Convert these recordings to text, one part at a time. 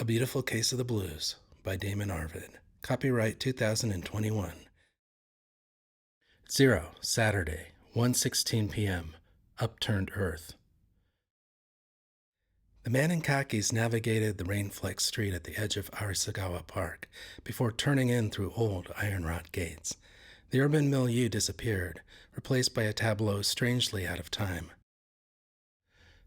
A Beautiful Case of the Blues by Damon Arvid. Copyright 2021. 0. Saturday, 1:16 p.m. Upturned Earth. The man in khakis navigated the rain-flecked street at the edge of Arasagawa Park before turning in through old iron-wrought gates. The urban milieu disappeared, replaced by a tableau strangely out of time.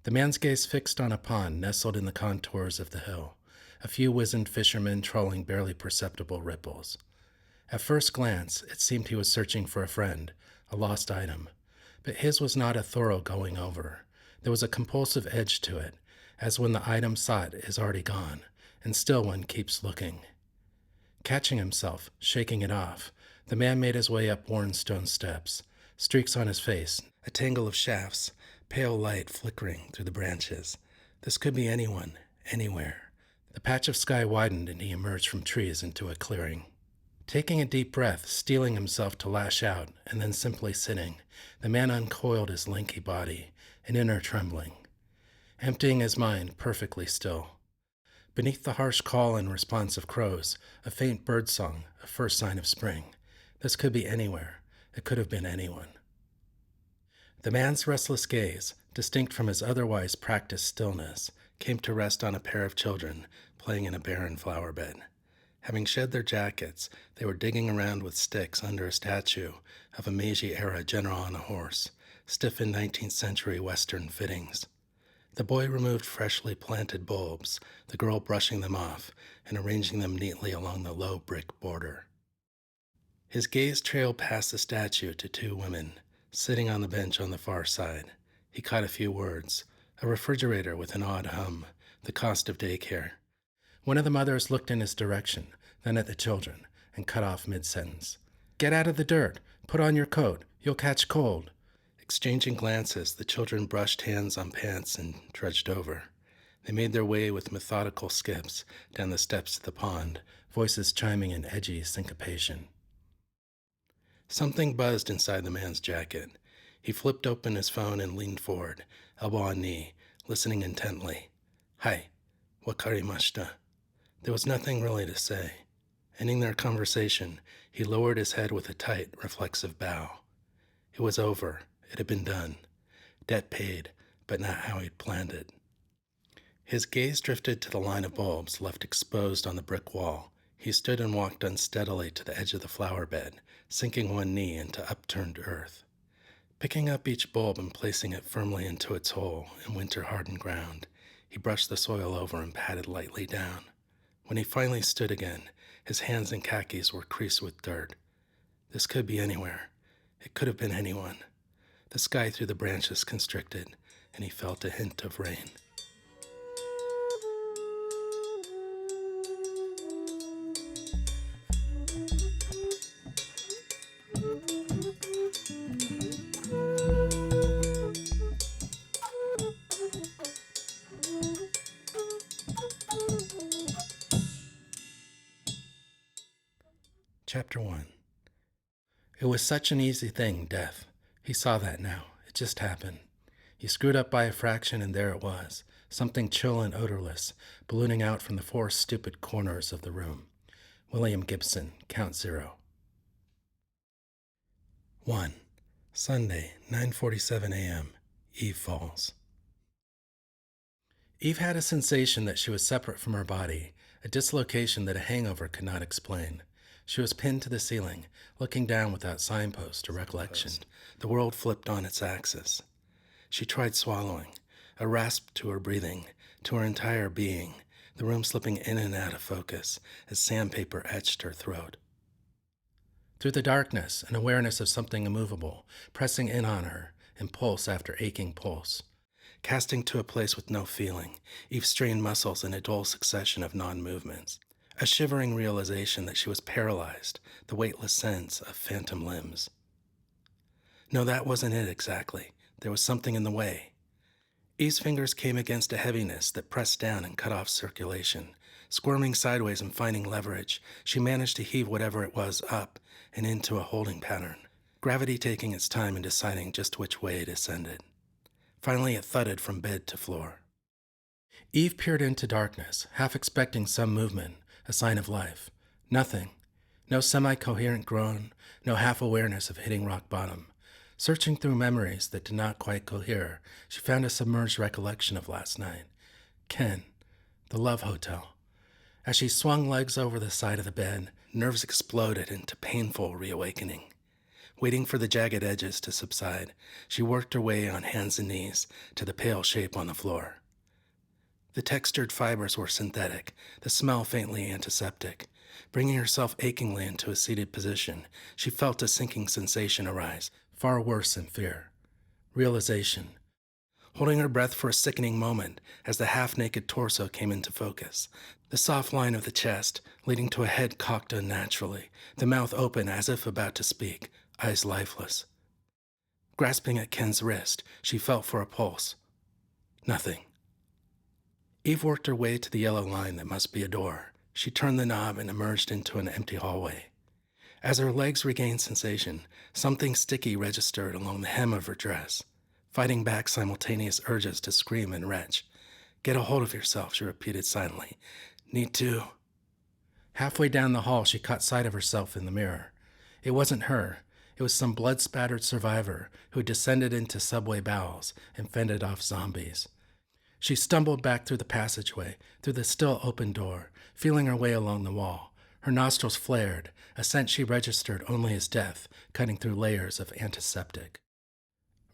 The man's gaze fixed on a pond nestled in the contours of the hill, a few wizened fishermen trolling barely perceptible ripples. At first glance, it seemed he was searching for a friend, a lost item. But his was not a thorough going over. There was a compulsive edge to it, as when the item sought is already gone, and still one keeps looking. Catching himself, shaking it off, the man made his way up worn stone steps, streaks on his face, a tangle of shafts, pale light flickering through the branches. This could be anyone, anywhere. The patch of sky widened and he emerged from trees into a clearing. Taking a deep breath, steeling himself to lash out, and then simply sitting, the man uncoiled his lanky body, an inner trembling, emptying his mind perfectly still. Beneath the harsh call and response of crows, a faint bird song, a first sign of spring. This could be anywhere. It could have been anyone. The man's restless gaze, distinct from his otherwise practiced stillness, came to rest on a pair of children playing in a barren flower bed. Having shed their jackets, they were digging around with sticks under a statue of a Meiji-era general on a horse, stiff in 19th century Western fittings. The boy removed freshly planted bulbs, the girl brushing them off and arranging them neatly along the low brick border. His gaze trailed past the statue to two women, sitting on the bench on the far side. He caught a few words. A refrigerator with an odd hum, the cost of daycare. One of the mothers looked in his direction, then at the children, and cut off mid-sentence. "Get out of the dirt! Put on your coat! You'll catch cold!" Exchanging glances, the children brushed hands on pants and trudged over. They made their way with methodical skips down the steps to the pond, voices chiming in edgy syncopation. Something buzzed inside the man's jacket. He flipped open his phone and leaned forward, elbow on knee, listening intently. "Hai, wakarimashita." There was nothing really to say. Ending their conversation, he lowered his head with a tight, reflexive bow. It was over. It had been done. Debt paid, but not how he'd planned it. His gaze drifted to the line of bulbs left exposed on the brick wall. He stood and walked unsteadily to the edge of the flower bed, sinking one knee into upturned earth. Picking up each bulb and placing it firmly into its hole in winter-hardened ground, he brushed the soil over and patted lightly down. When he finally stood again, his hands and khakis were creased with dirt. This could be anywhere. It could have been anyone. The sky through the branches constricted, and he felt a hint of rain. Chapter 1. It was such an easy thing, death. He saw that now. It just happened. He screwed up by a fraction, and there it was, something chill and odorless, ballooning out from the four stupid corners of the room. William Gibson, Count Zero. 1. Sunday, 9:47 a.m. Eve falls. Eve had a sensation that she was separate from her body, a dislocation that a hangover could not explain. She was pinned to the ceiling, looking down without signpost or recollection. The world flipped on its axis. She tried swallowing, a rasp to her breathing, to her entire being, the room slipping in and out of focus as sandpaper etched her throat. Through the darkness, an awareness of something immovable, pressing in on her, impulse after aching pulse. Casting to a place with no feeling, Eve strained muscles in a dull succession of non-movements. A shivering realization that she was paralyzed, the weightless sense of phantom limbs. No, that wasn't it exactly. There was something in the way. Eve's fingers came against a heaviness that pressed down and cut off circulation. Squirming sideways and finding leverage, she managed to heave whatever it was up and into a holding pattern, gravity taking its time in deciding just which way it ascended. Finally, it thudded from bed to floor. Eve peered into darkness, half expecting some movement, a sign of life. Nothing. No semi-coherent groan, no half-awareness of hitting rock bottom. Searching through memories that did not quite cohere, she found a submerged recollection of last night. Ken. The Love Hotel. As she swung legs over the side of the bed, nerves exploded into painful reawakening. Waiting for the jagged edges to subside, she worked her way on hands and knees to the pale shape on the floor. The textured fibers were synthetic, the smell faintly antiseptic. Bringing herself achingly into a seated position, she felt a sinking sensation arise, far worse than fear. Realization. Holding her breath for a sickening moment as the half-naked torso came into focus. The soft line of the chest, leading to a head cocked unnaturally, the mouth open as if about to speak, eyes lifeless. Grasping at Ken's wrist, she felt for a pulse. Nothing. Eve worked her way to the yellow line that must be a door. She turned the knob and emerged into an empty hallway. As her legs regained sensation, something sticky registered along the hem of her dress, fighting back simultaneous urges to scream and retch. Get a hold of yourself, she repeated silently. Need to. Halfway down the hall, she caught sight of herself in the mirror. It wasn't her. It was some blood-spattered survivor who descended into subway bowels and fended off zombies. She stumbled back through the passageway, through the still open door, feeling her way along the wall. Her nostrils flared, a scent she registered only as death, cutting through layers of antiseptic.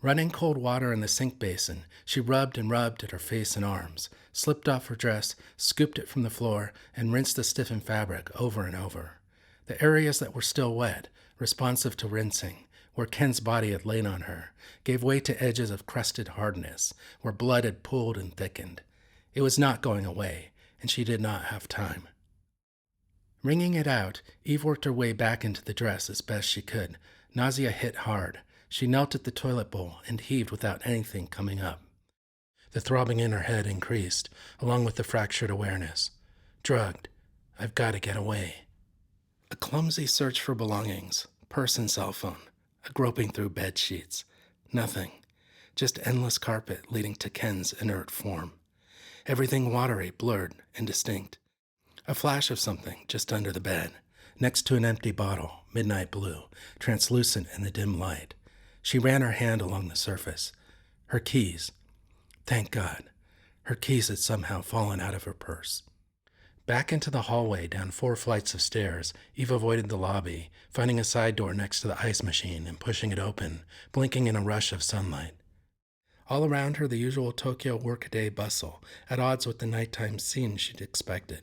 Running cold water in the sink basin, she rubbed and rubbed at her face and arms, slipped off her dress, scooped it from the floor, and rinsed the stiffened fabric over and over. The areas that were still wet, responsive to rinsing, where Ken's body had lain on her, gave way to edges of crusted hardness, where blood had pooled and thickened. It was not going away, and she did not have time. Wringing it out, Eve worked her way back into the dress as best she could. Nausea hit hard. She knelt at the toilet bowl and heaved without anything coming up. The throbbing in her head increased, along with the fractured awareness. Drugged. I've got to get away. A clumsy search for belongings, purse and cell phone, a groping through bed sheets. Nothing. Just endless carpet leading to Ken's inert form. Everything watery, blurred, indistinct. A flash of something just under the bed, next to an empty bottle, midnight blue, translucent in the dim light. She ran her hand along the surface. Her keys. Thank God. Her keys had somehow fallen out of her purse. Back into the hallway, down 4 flights of stairs, Eve avoided the lobby, finding a side door next to the ice machine and pushing it open, blinking in a rush of sunlight. All around her, the usual Tokyo workaday bustle, at odds with the nighttime scene she'd expected.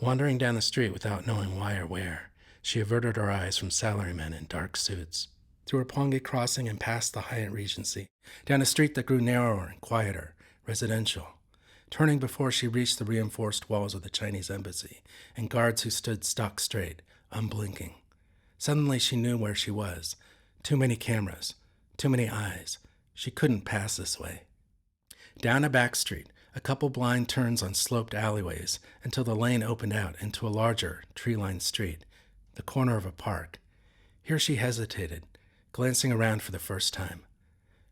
Wandering down the street without knowing why or where, she averted her eyes from salarymen in dark suits. Through Roppongi Crossing and past the Hyatt Regency, down a street that grew narrower and quieter, residential. Turning before she reached the reinforced walls of the Chinese embassy and guards who stood stock straight, unblinking. Suddenly she knew where she was. Too many cameras, too many eyes. She couldn't pass this way. Down a back street, a couple blind turns on sloped alleyways until the lane opened out into a larger, tree-lined street, the corner of a park. Here she hesitated, glancing around for the first time.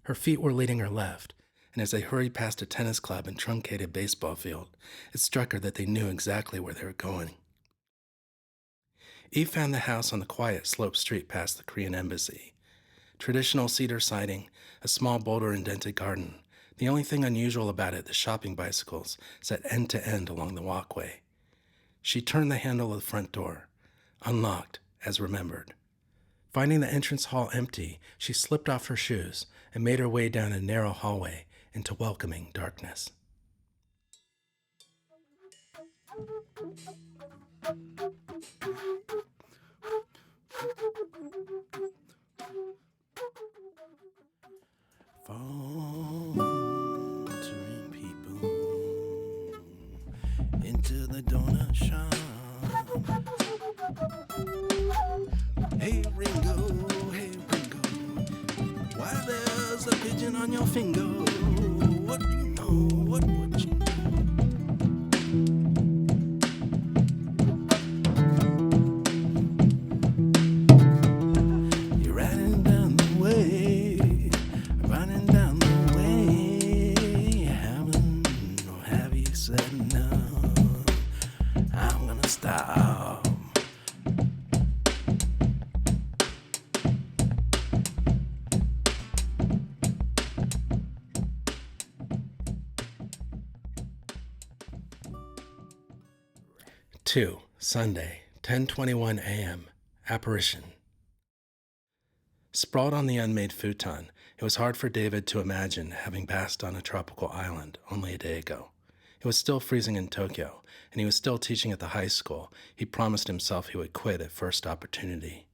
Her feet were leading her left, and as they hurried past a tennis club and truncated baseball field, it struck her that they knew exactly where they were going. Eve found the house on the quiet sloped street past the Korean embassy. Traditional cedar siding, a small boulder-indented garden. The only thing unusual about it, the shopping bicycles, set end to end along the walkway. She turned the handle of the front door, unlocked, as remembered. Finding the entrance hall empty, she slipped off her shoes and made her way down a narrow hallway into welcoming darkness. Faltering people into the donut shop. Hey Ringo, why there's a pigeon on your finger? What do you know? What would you know? You're riding down the way, haven't no 2. Sunday, 10:21 a.m. Apparition. Sprawled on the unmade futon, it was hard for David to imagine having passed on a tropical island only a day ago. It was still freezing in Tokyo, and he was still teaching at the high school he promised himself he would quit at first opportunity.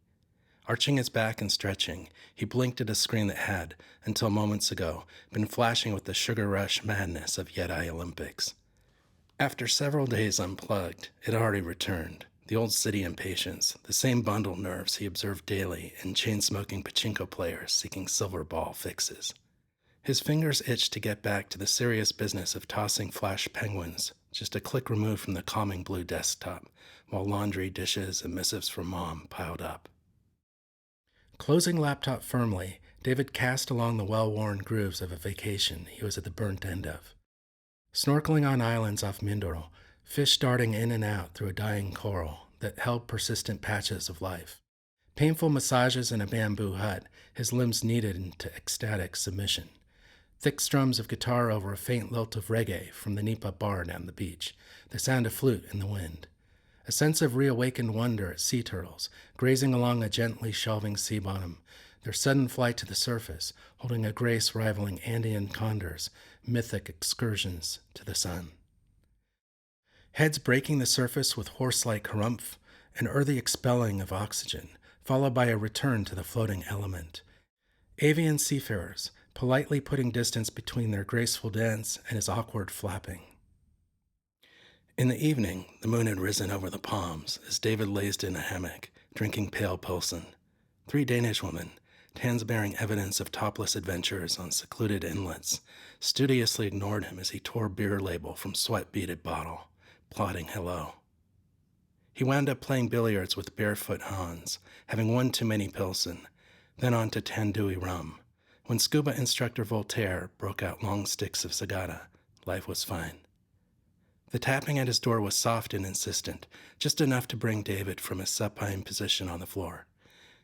Arching his back and stretching, he blinked at a screen that had, until moments ago, been flashing with the sugar rush madness of Jedi Olympics. After several days unplugged, it already returned. The old city impatience, the same bundled nerves he observed daily in chain-smoking pachinko players seeking silver ball fixes. His fingers itched to get back to the serious business of tossing flash penguins, just a click removed from the calming blue desktop, while laundry, dishes, and missives from Mom piled up. Closing laptop firmly, David cast along the well-worn grooves of a vacation he was at the burnt end of. Snorkeling on islands off Mindoro, fish darting in and out through a dying coral that held persistent patches of life. Painful massages in a bamboo hut, his limbs kneaded into ecstatic submission. Thick strums of guitar over a faint lilt of reggae from the Nipa bar down the beach, the sound of flute in the wind. A sense of reawakened wonder at sea turtles, grazing along a gently shelving sea bottom, their sudden flight to the surface, holding a grace rivaling Andean condors, mythic excursions to the sun. Heads breaking the surface with horse-like harumph, an earthy expelling of oxygen, followed by a return to the floating element. Avian seafarers, politely putting distance between their graceful dance and his awkward flapping. In the evening, the moon had risen over the palms as David lazed in a hammock, drinking pale Pilsen. 3 Danish women, hands bearing evidence of topless adventures on secluded inlets, studiously ignored him as he tore beer label from sweat-beaded bottle, plotting hello. He wound up playing billiards with barefoot Hans, having one too many Pilsen, then on to Tandui rum. When scuba instructor Voltaire broke out long sticks of Sagada, life was fine. The tapping at his door was soft and insistent, just enough to bring David from his supine position on the floor.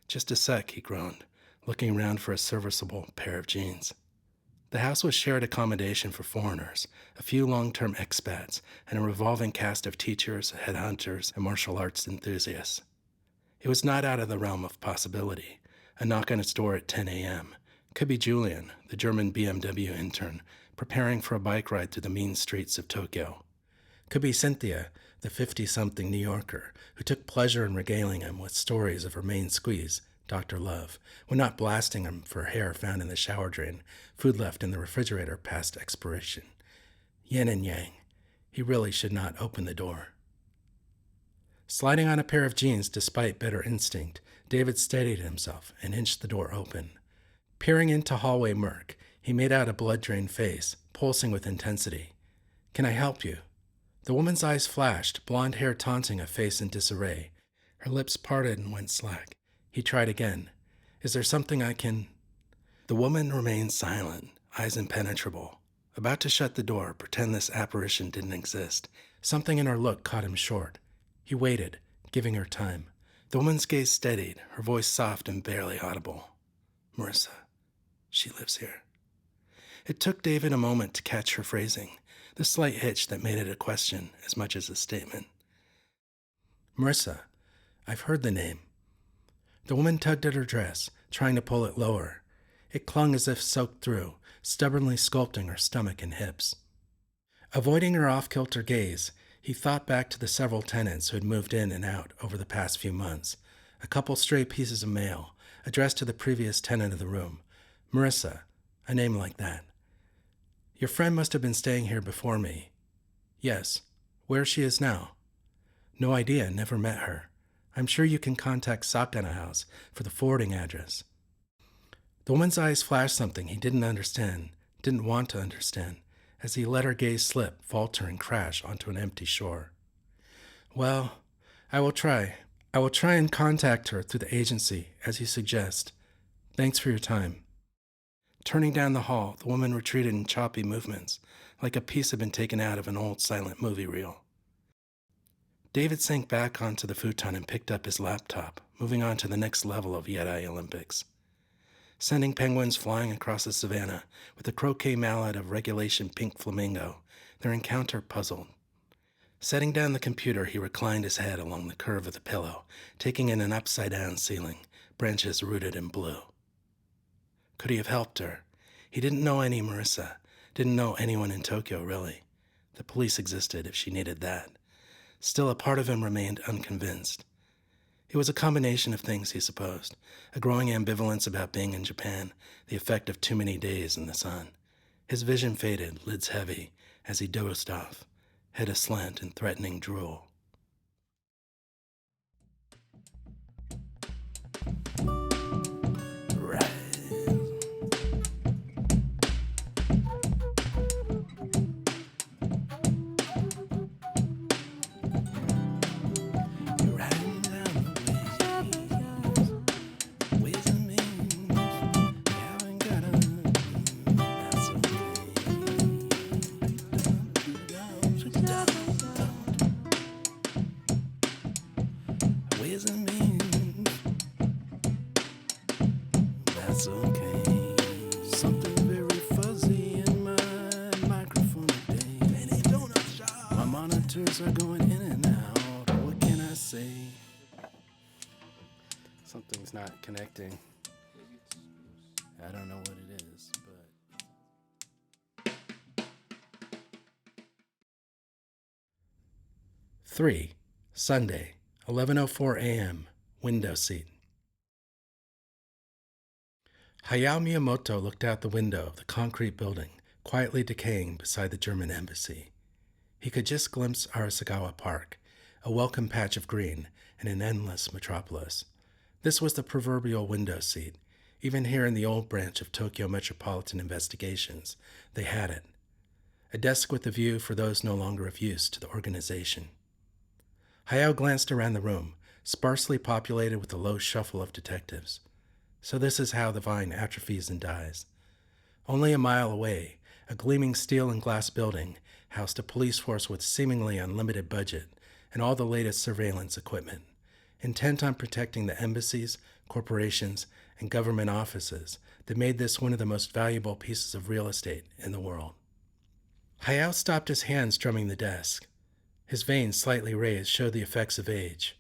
"Just a sec," he groaned, looking around for a serviceable pair of jeans. The house was shared accommodation for foreigners, a few long-term expats, and a revolving cast of teachers, headhunters, and martial arts enthusiasts. It was not out of the realm of possibility. A knock on its door at 10 a.m. Could be Julian, the German BMW intern, preparing for a bike ride through the mean streets of Tokyo. Could be Cynthia, the 50-something New Yorker, who took pleasure in regaling him with stories of her main squeeze, Dr. Love, when not blasting him for hair found in the shower drain, food left in the refrigerator past expiration. Yin and yang. He really should not open the door. Sliding on a pair of jeans despite better instinct, David steadied himself and inched the door open. Peering into hallway murk, he made out a blood-drained face, pulsing with intensity. "Can I help you?" The woman's eyes flashed, blonde hair taunting a face in disarray. Her lips parted and went slack. He tried again. "Is there something I can—" The woman remained silent, eyes impenetrable. About to shut the door, pretend this apparition didn't exist. Something in her look caught him short. He waited, giving her time. The woman's gaze steadied, her voice soft and barely audible. "Marissa, she lives here." It took David a moment to catch her phrasing, the slight hitch that made it a question as much as a statement. "Marissa, I've heard the name." The woman tugged at her dress, trying to pull it lower. It clung as if soaked through, stubbornly sculpting her stomach and hips. Avoiding her off-kilter gaze, he thought back to the several tenants who had moved in and out over the past few months. A couple stray pieces of mail, addressed to the previous tenant of the room. Marissa, a name like that. "Your friend must have been staying here before me." "Yes. Where she is now?" "No idea, never met her. I'm sure you can contact Sakana House for the forwarding address." The woman's eyes flashed something he didn't understand, didn't want to understand, as he let her gaze slip, falter, and crash onto an empty shore. "Well, I will try. I will try and contact her through the agency, as you suggest. Thanks for your time." Turning down the hall, the woman retreated in choppy movements, like a piece had been taken out of an old silent movie reel. David sank back onto the futon and picked up his laptop, moving on to the next level of Jedi Olympics. Sending penguins flying across the savannah with the croquet mallet of regulation pink flamingo, their encounter puzzled. Setting down the computer, he reclined his head along the curve of the pillow, taking in an upside-down ceiling, branches rooted in blue. Could he have helped her? He didn't know any Marissa, didn't know anyone in Tokyo, really. The police existed if she needed that. Still, a part of him remained unconvinced. It was a combination of things, he supposed. A growing ambivalence about being in Japan, the effect of too many days in the sun. His vision faded, lids heavy, as he dozed off, head aslant in threatening drool. That's okay. Something very fuzzy in my microphone today. My monitors are going in and out. What can I say? Something's not connecting. I don't know what it is, but... 3. Sunday, 11:04 a.m. Window seat. Hayao Miyamoto looked out the window of the concrete building, quietly decaying beside the German embassy. He could just glimpse Arasagawa Park, a welcome patch of green, and an endless metropolis. This was the proverbial window seat. Even here in the old branch of Tokyo Metropolitan Investigations, they had it. A desk with a view for those no longer of use to the organization. Hayao glanced around the room, sparsely populated with a low shuffle of detectives. So this is how the vine atrophies and dies. Only a mile away, a gleaming steel and glass building housed a police force with seemingly unlimited budget and all the latest surveillance equipment, intent on protecting the embassies, corporations, and government offices that made this one of the most valuable pieces of real estate in the world. Hayao stopped his hand strumming the desk. His veins, slightly raised, showed the effects of age.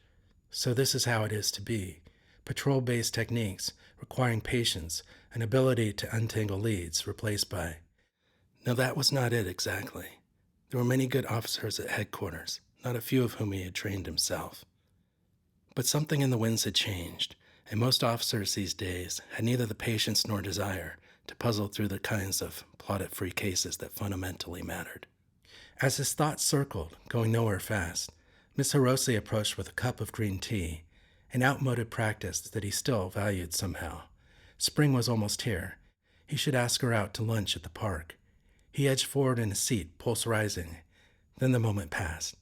So this is how it is to be. Patrol-based techniques requiring patience and ability to untangle leads replaced by... No, that was not it exactly. There were many good officers at headquarters, not a few of whom he had trained himself. But something in the winds had changed, and most officers these days had neither the patience nor desire to puzzle through the kinds of plot-free cases that fundamentally mattered. As his thoughts circled, going nowhere fast, Miss Hirose approached with a cup of green tea, an outmoded practice that he still valued somehow. Spring was almost here. He should ask her out to lunch at the park. He edged forward in his seat, pulse rising. Then the moment passed,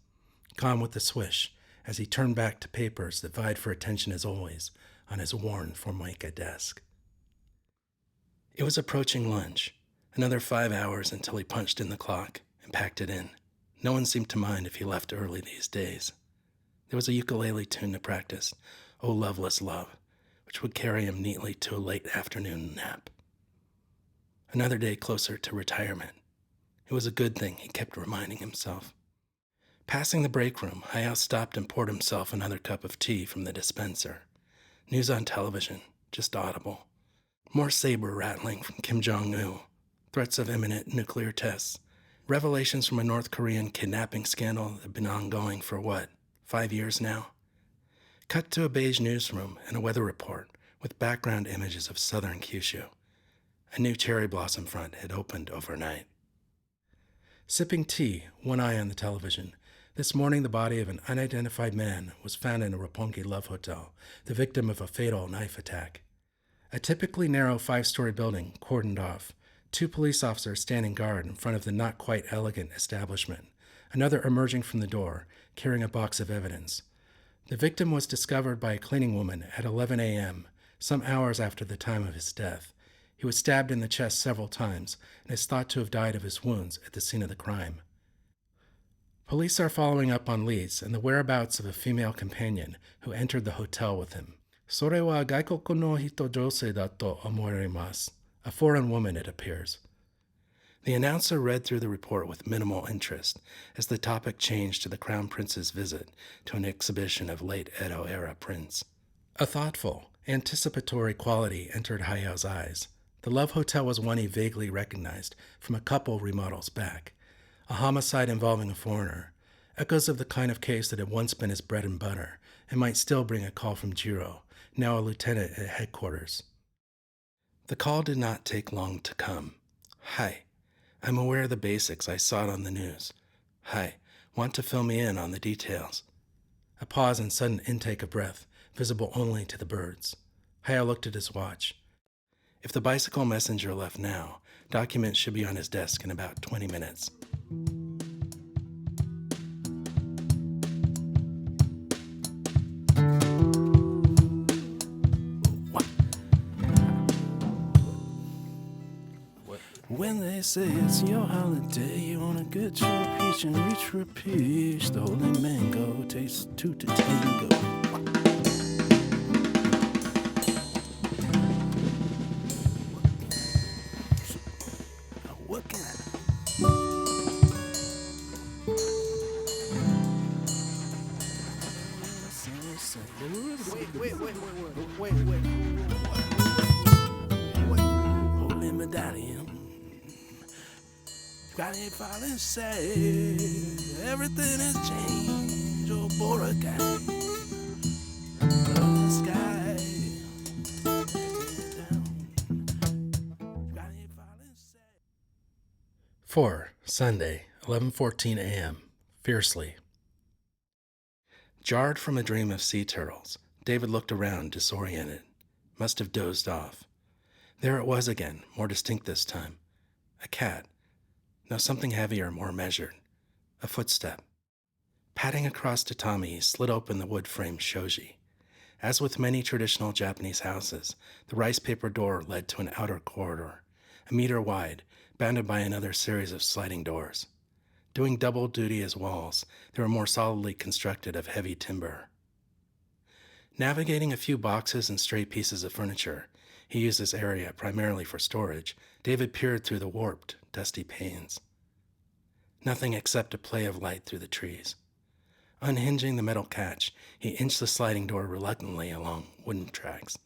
gone with a swish, as he turned back to papers that vied for attention as always on his worn Formica desk. It was approaching lunch, another 5 hours until he punched in the clock and packed it in. No one seemed to mind if he left early these days. There was a ukulele tune to practice, "Oh Loveless Love," which would carry him neatly to a late afternoon nap. Another day closer to retirement. It was a good thing, he kept reminding himself. Passing the break room, Hayao stopped and poured himself another cup of tea from the dispenser. News on television, just audible. More saber rattling from Kim Jong-un. Threats of imminent nuclear tests. Revelations from a North Korean kidnapping scandal that had been ongoing for 5 years now? Cut to a beige newsroom and a weather report with background images of southern Kyushu. A new cherry blossom front had opened overnight. Sipping tea, one eye on the television, this morning the body of an unidentified man was found in a Roppongi Love Hotel, the victim of a fatal knife attack. A typically narrow 5-story building cordoned off, 2 police officers standing guard in front of the not quite elegant establishment, another emerging from the door, carrying a box of evidence. The victim was discovered by a cleaning woman at 11 a.m., some hours after the time of his death. He was stabbed in the chest several times and is thought to have died of his wounds at the scene of the crime. Police are following up on leads and the whereabouts of a female companion who entered the hotel with him. それは外国の人女性だと思われます. A foreign woman, it appears. The announcer read through the report with minimal interest as the topic changed to the Crown Prince's visit to an exhibition of late Edo-era prints. A thoughtful, anticipatory quality entered Hayao's eyes. The Love Hotel was one he vaguely recognized from a couple remodels back. A homicide involving a foreigner, echoes of the kind of case that had once been his bread and butter and might still bring a call from Jiro, now a lieutenant at headquarters. The call did not take long to come. Hi. I'm aware of the basics. I saw it on the news. Hi. Want to fill me in on the details? A pause and sudden intake of breath, visible only to the birds. Hayao looked at his watch. If the bicycle messenger left now, documents should be on his desk in about 20 minutes. When they say it's your holiday, you want a good trip, peach and reach for a peach. The holy mango tastes two to tango. What can I? Wait. Holy medallion. Got it falling say everything has changed. Oh, Boracay, the sky. 4. Sunday, 11:14 a.m. Fiercely. Jarred from a dream of sea turtles, David looked around, disoriented. Must have dozed off. There it was again, more distinct this time. A cat. No, something heavier, more measured. A footstep. Padding across tatami, he slid open the wood-framed shoji. As with many traditional Japanese houses, the rice paper door led to an outer corridor, a meter wide, bounded by another series of sliding doors. Doing double duty as walls, they were more solidly constructed of heavy timber. Navigating a few boxes and stray pieces of furniture, he used this area primarily for storage. David peered through the warped, dusty panes. Nothing except a play of light through the trees. Unhinging the metal catch, he inched the sliding door reluctantly along wooden tracks.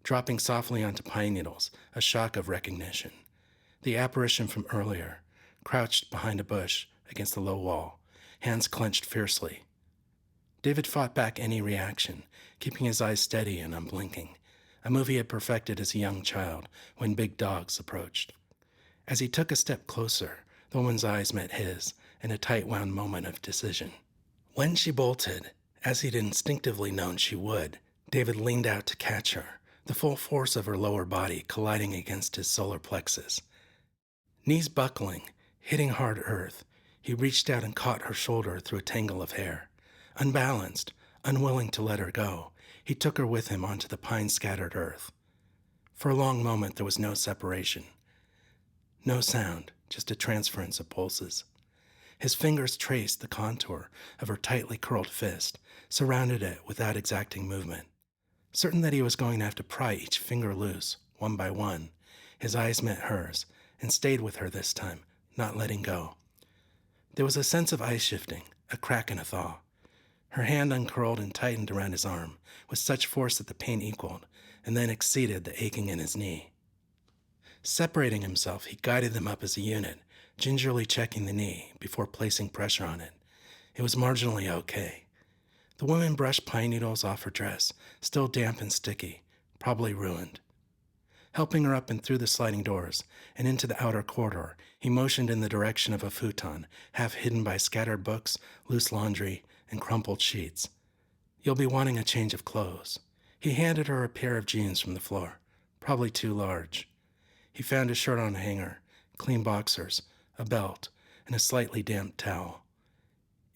Dropping softly onto pine needles, a shock of recognition. The apparition from earlier, crouched behind a bush against the low wall, hands clenched fiercely. David fought back any reaction, keeping his eyes steady and unblinking, a move he had perfected as a young child when big dogs approached. As he took a step closer, the woman's eyes met his in a tight-wound moment of decision. When she bolted, as he'd instinctively known she would, David leaned out to catch her, the full force of her lower body colliding against his solar plexus. Knees buckling, hitting hard earth, he reached out and caught her shoulder through a tangle of hair. Unbalanced, unwilling to let her go, he took her with him onto the pine-scattered earth. For a long moment there was no separation. No sound, just a transference of pulses. His fingers traced the contour of her tightly curled fist, surrounded it without exacting movement. Certain that he was going to have to pry each finger loose, one by one, his eyes met hers, and stayed with her this time, not letting go. There was a sense of ice shifting, a crack and a thaw. Her hand uncurled and tightened around his arm, with such force that the pain equaled, and then exceeded the aching in his knee. Separating himself, he guided them up as a unit, gingerly checking the knee before placing pressure on it. It was marginally okay. The woman brushed pine needles off her dress, still damp and sticky, probably ruined. Helping her up and through the sliding doors and into the outer corridor, he motioned in the direction of a futon, half hidden by scattered books, loose laundry, and crumpled sheets. You'll be wanting a change of clothes. He handed her a pair of jeans from the floor, probably too large. He found a shirt on a hanger, clean boxers, a belt, and a slightly damp towel.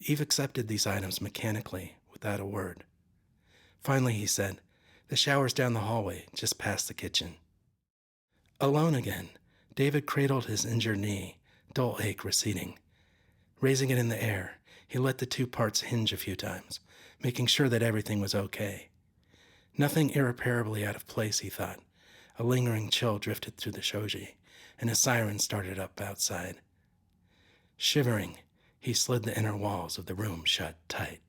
Eve accepted these items mechanically, without a word. Finally, he said, "The shower's down the hallway, just past the kitchen." Alone again, David cradled his injured knee, dull ache receding. Raising it in the air, he let the two parts hinge a few times, making sure that everything was okay. Nothing irreparably out of place, he thought. A lingering chill drifted through the shoji, and a siren started up outside. Shivering, he slid the inner walls of the room shut tight.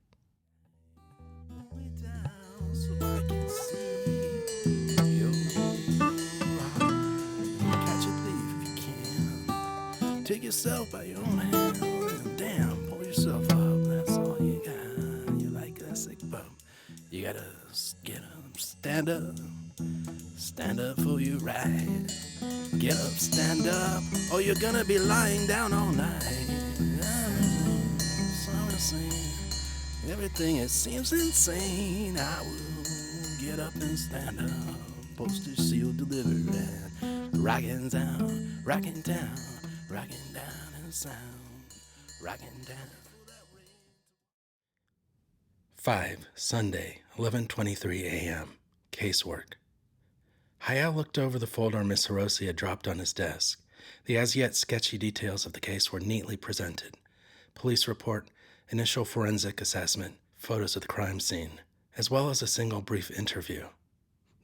Take yourself by your own hand. Damn, pull yourself up. That's all you got. You like a sick bum. You gotta get up, stand up. Stand up for your right. Get up, stand up, or you're gonna be lying down all night. Everything, it seems insane. I will get up and stand up. Postage sealed, delivered. Rockin' down, rockin' down. Rocking down in sound, rocking down. 5, Sunday, 11:23 a.m. Casework. Hayao looked over the folder Miss Hiroshi had dropped on his desk. The as-yet sketchy details of the case were neatly presented. Police report, initial forensic assessment, photos of the crime scene, as well as a single brief interview.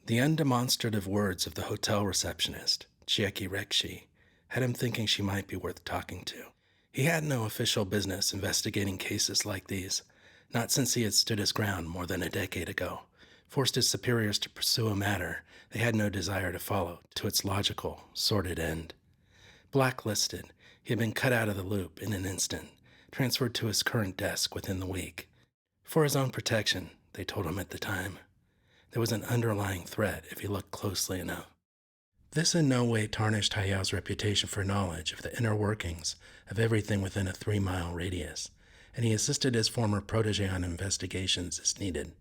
The undemonstrative words of the hotel receptionist, Chieki Rekshi, had him thinking she might be worth talking to. He had no official business investigating cases like these, not since he had stood his ground more than a decade ago, forced his superiors to pursue a matter they had no desire to follow to its logical, sordid end. Blacklisted, he had been cut out of the loop in an instant, transferred to his current desk within the week. For his own protection, they told him at the time. There was an underlying threat if he looked closely enough. This in no way tarnished Hayao's reputation for knowledge of the inner workings of everything within a 3-mile radius, and he assisted his former protege on investigations as needed.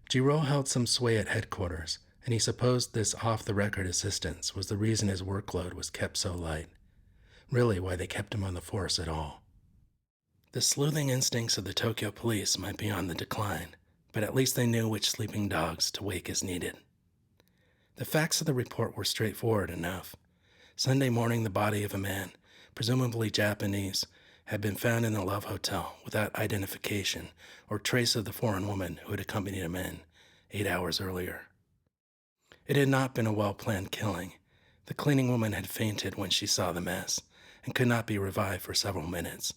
Jiro held some sway at headquarters, and he supposed this off-the-record assistance was the reason his workload was kept so light, really why they kept him on the force at all. The sleuthing instincts of the Tokyo police might be on the decline, but at least they knew which sleeping dogs to wake as needed. The facts of the report were straightforward enough. Sunday morning, the body of a man, presumably Japanese, had been found in the Love Hotel without identification or trace of the foreign woman who had accompanied him in 8 hours earlier. It had not been a well-planned killing. The cleaning woman had fainted when she saw the mess and could not be revived for several minutes.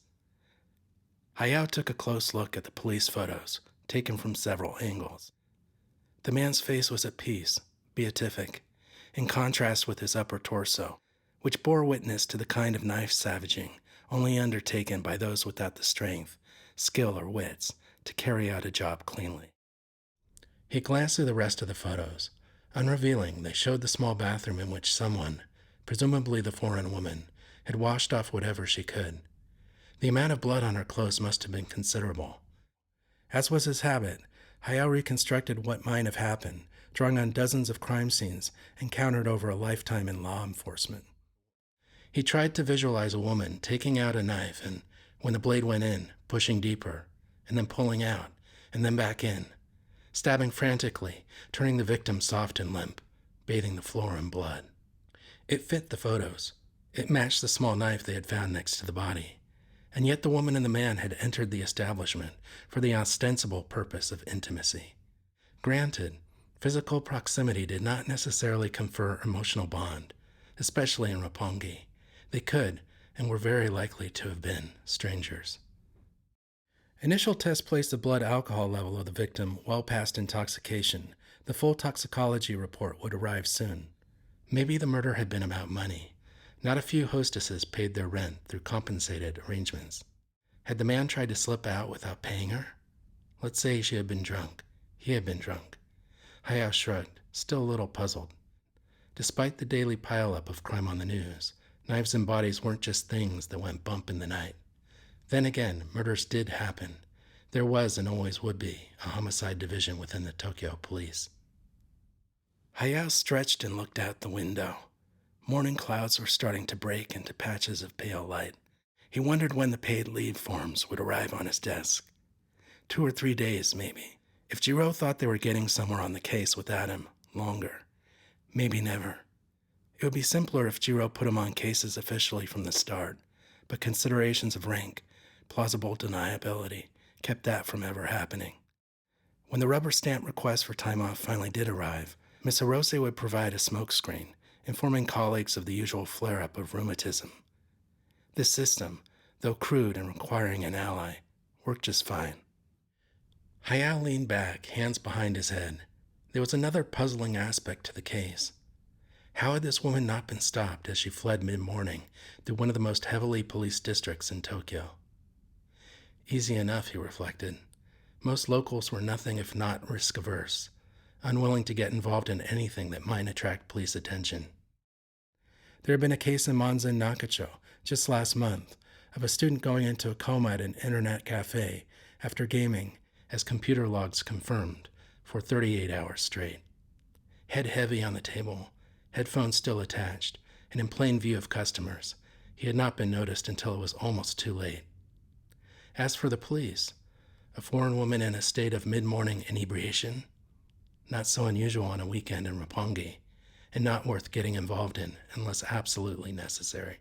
Hayao took a close look at the police photos, taken from several angles. The man's face was at peace, beatific, in contrast with his upper torso, which bore witness to the kind of knife savaging only undertaken by those without the strength, skill, or wits to carry out a job cleanly. He glanced through the rest of the photos. Unrevealing, they showed the small bathroom in which someone, presumably the foreign woman, had washed off whatever she could. The amount of blood on her clothes must have been considerable. As was his habit, Hayao reconstructed what might have happened, drawing on dozens of crime scenes encountered over a lifetime in law enforcement. He tried to visualize a woman taking out a knife and, when the blade went in, pushing deeper, and then pulling out, and then back in, stabbing frantically, turning the victim soft and limp, bathing the floor in blood. It fit the photos. It matched the small knife they had found next to the body. And yet the woman and the man had entered the establishment for the ostensible purpose of intimacy. Granted, physical proximity did not necessarily confer emotional bond, especially in Roppongi. They could, and were very likely to have been, strangers. Initial tests placed the blood alcohol level of the victim well past intoxication. The full toxicology report would arrive soon. Maybe the murder had been about money. Not a few hostesses paid their rent through compensated arrangements. Had the man tried to slip out without paying her? Let's say she had been drunk. He had been drunk. Hayao shrugged, still a little puzzled. Despite the daily pileup of crime on the news, knives and bodies weren't just things that went bump in the night. Then again, murders did happen. There was and always would be a homicide division within the Tokyo police. Hayao stretched and looked out the window. Morning clouds were starting to break into patches of pale light. He wondered when the paid leave forms would arrive on his desk. 2 or 3 days, maybe. If Jiro thought they were getting somewhere on the case without him, longer. Maybe never. It would be simpler if Jiro put him on cases officially from the start, but considerations of rank, plausible deniability, kept that from ever happening. When the rubber stamp request for time off finally did arrive, Miss Hirose would provide a smokescreen, informing colleagues of the usual flare-up of rheumatism. This system, though crude and requiring an ally, worked just fine. Hayao leaned back, hands behind his head. There was another puzzling aspect to the case. How had this woman not been stopped as she fled mid-morning through one of the most heavily policed districts in Tokyo? Easy enough, he reflected. Most locals were nothing if not risk-averse, unwilling to get involved in anything that might attract police attention. There had been a case in Monzen Nakacho just last month of a student going into a coma at an internet cafe after gaming, as computer logs confirmed, for 38 hours straight. Head heavy on the table, headphones still attached, and in plain view of customers, he had not been noticed until it was almost too late. As for the police, a foreign woman in a state of mid-morning inebriation, not so unusual on a weekend in Roppongi, and not worth getting involved in unless absolutely necessary.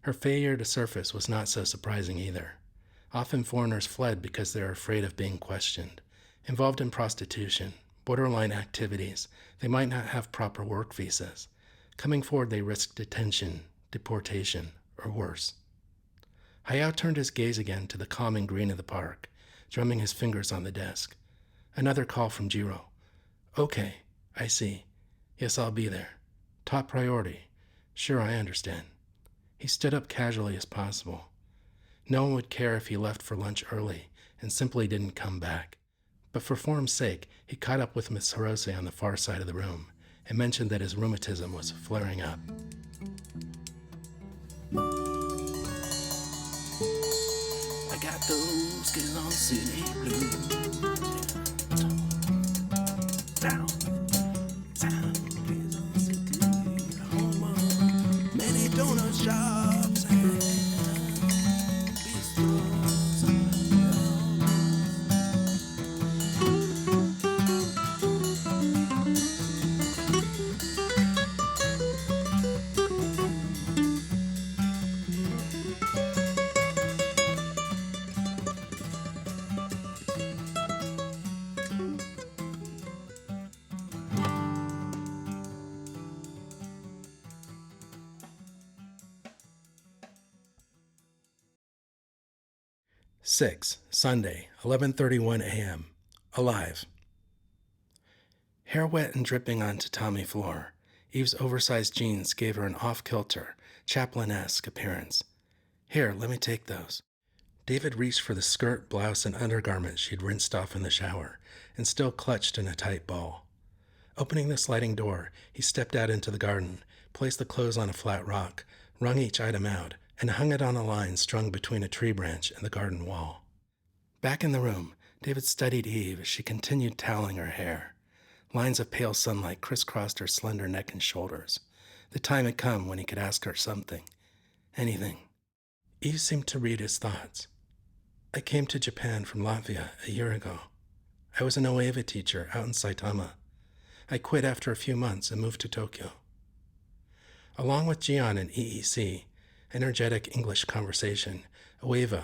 Her failure to surface was not so surprising either. Often foreigners fled because they are afraid of being questioned. Involved in prostitution, borderline activities, they might not have proper work visas. Coming forward, they risk detention, deportation, or worse. Hayao turned his gaze again to the calming green of the park, drumming his fingers on the desk. Another call from Jiro. Okay, I see. Yes, I'll be there. Top priority. Sure, I understand. He stood up casually as possible. No one would care if he left for lunch early and simply didn't come back. But for form's sake, he caught up with Miss Hirose on the far side of the room and mentioned that his rheumatism was flaring up. I got those kids on city blue. Down. Many donut shops and bistros. 6. Sunday, 11:31 a.m. Alive. Hair wet and dripping on tatami floor, Eve's oversized jeans gave her an off-kilter, chaplain-esque appearance. Here, let me take those. David reached for the skirt, blouse, and undergarments she'd rinsed off in the shower and still clutched in a tight ball. Opening the sliding door, he stepped out into the garden, placed the clothes on a flat rock, wrung each item out, and hung it on a line strung between a tree branch and the garden wall. Back in the room, David studied Eve as she continued toweling her hair. Lines of pale sunlight crisscrossed her slender neck and shoulders. The time had come when he could ask her something. Anything. Eve seemed to read his thoughts. I came to Japan from Latvia a year ago. I was an Oeva teacher out in Saitama. I quit after a few months and moved to Tokyo. Along with Jian and EEC, energetic English conversation, Oeva,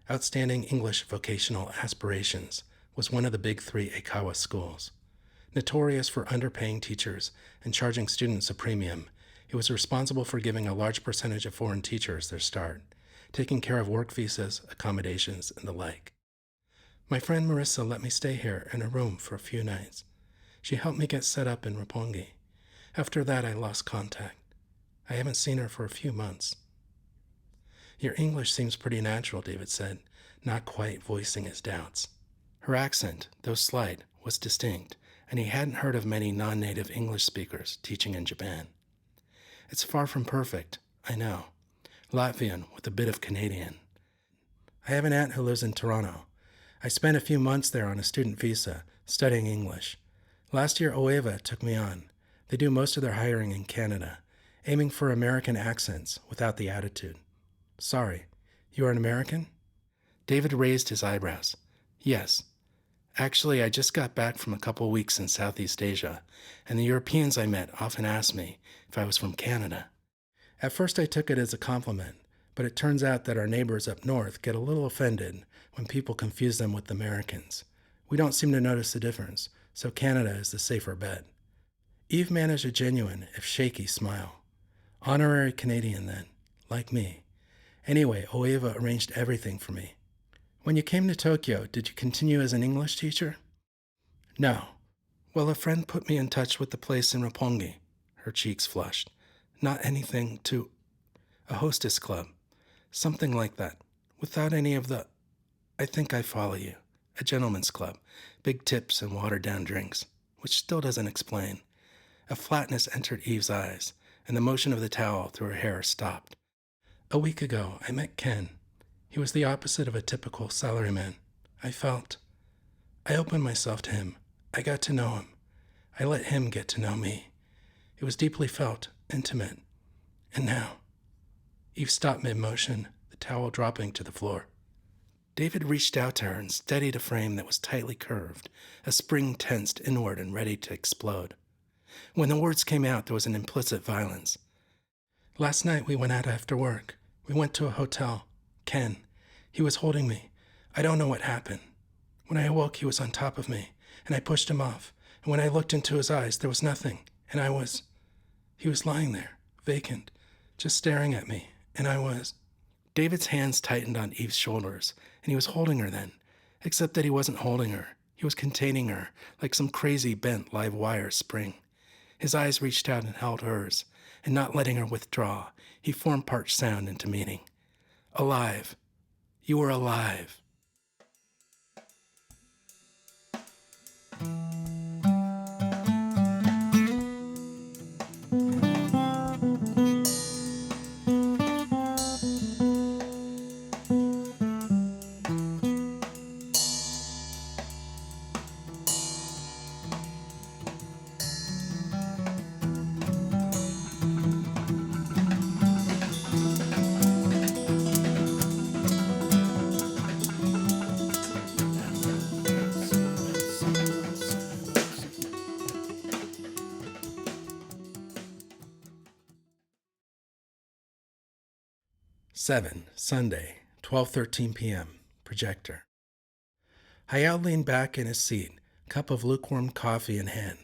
outstanding English vocational aspirations, was one of the big three Eikawa schools. Notorious for underpaying teachers and charging students a premium, it was responsible for giving a large percentage of foreign teachers their start, taking care of work visas, accommodations, and the like. My friend Marissa let me stay here in a room for a few nights. She helped me get set up in Roppongi. After that, I lost contact. I haven't seen her for a few months. Your English seems pretty natural, David said, not quite voicing his doubts. Her accent, though slight, was distinct, and he hadn't heard of many non-native English speakers teaching in Japan. It's far from perfect, I know. Latvian with a bit of Canadian. I have an aunt who lives in Toronto. I spent a few months there on a student visa, studying English. Last year, Oeva took me on. They do most of their hiring in Canada, aiming for American accents without the attitude. Sorry, you are an American? David raised his eyebrows. Yes. Actually, I just got back from a couple weeks in Southeast Asia, and the Europeans I met often asked me if I was from Canada. At first I took it as a compliment, but it turns out that our neighbors up north get a little offended when people confuse them with Americans. We don't seem to notice the difference, so Canada is the safer bet. Eve managed a genuine, if shaky, smile. Honorary Canadian, then, like me. Anyway, Oeva arranged everything for me. When you came to Tokyo, did you continue as an English teacher? No. Well, a friend put me in touch with the place in Roppongi. Her cheeks flushed. Not anything to... a hostess club. Something like that. Without any of the... I think I follow you. A gentleman's club. Big tips and watered-down drinks. Which still doesn't explain. A flatness entered Eve's eyes, and the motion of the towel through her hair stopped. A week ago, I met Ken. He was the opposite of a typical salaryman. I opened myself to him. I got to know him. I let him get to know me. It was deeply felt, intimate. And now... Eve stopped mid-motion, the towel dropping to the floor. David reached out to her and steadied a frame that was tightly curved, a spring tensed inward and ready to explode. When the words came out, there was an implicit violence. Last night we went out after work. We went to a hotel. Ken. He was holding me. I don't know what happened. When I awoke, he was on top of me, and I pushed him off. And when I looked into his eyes, there was nothing. And he was lying there, vacant, just staring at me. And I was... David's hands tightened on Eve's shoulders, and he was holding her then, except that he wasn't holding her. He was containing her, like some crazy bent live wire spring. His eyes reached out and held hers, and not letting her withdraw, he formed parched sound into meaning. Alive. You were alive. Sunday, 12:13 p.m. Projector. Hayao leaned back in his seat, cup of lukewarm coffee in hand.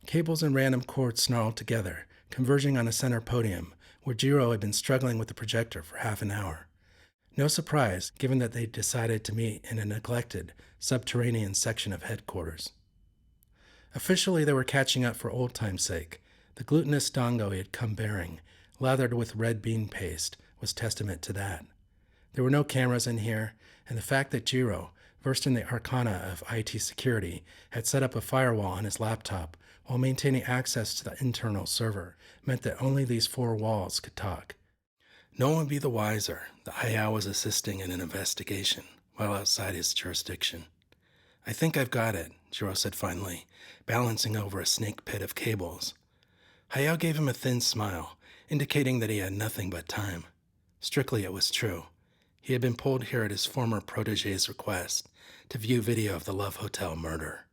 Cables and random cords snarled together, converging on a center podium where Jiro had been struggling with the projector for half an hour. No surprise, given that they decided to meet in a neglected, subterranean section of headquarters. Officially, they were catching up for old time's sake. The glutinous dango he had come bearing, lathered with red bean paste, was testament to that. There were no cameras in here, and the fact that Jiro, versed in the arcana of IT security, had set up a firewall on his laptop while maintaining access to the internal server meant that only these four walls could talk. No one would be the wiser that Hayao was assisting in an investigation while outside his jurisdiction. I think I've got it, Jiro said finally, balancing over a snake pit of cables. Hayao gave him a thin smile, indicating that he had nothing but time. Strictly, it was true. He had been pulled here at his former protege's request to view video of the Love Hotel murder.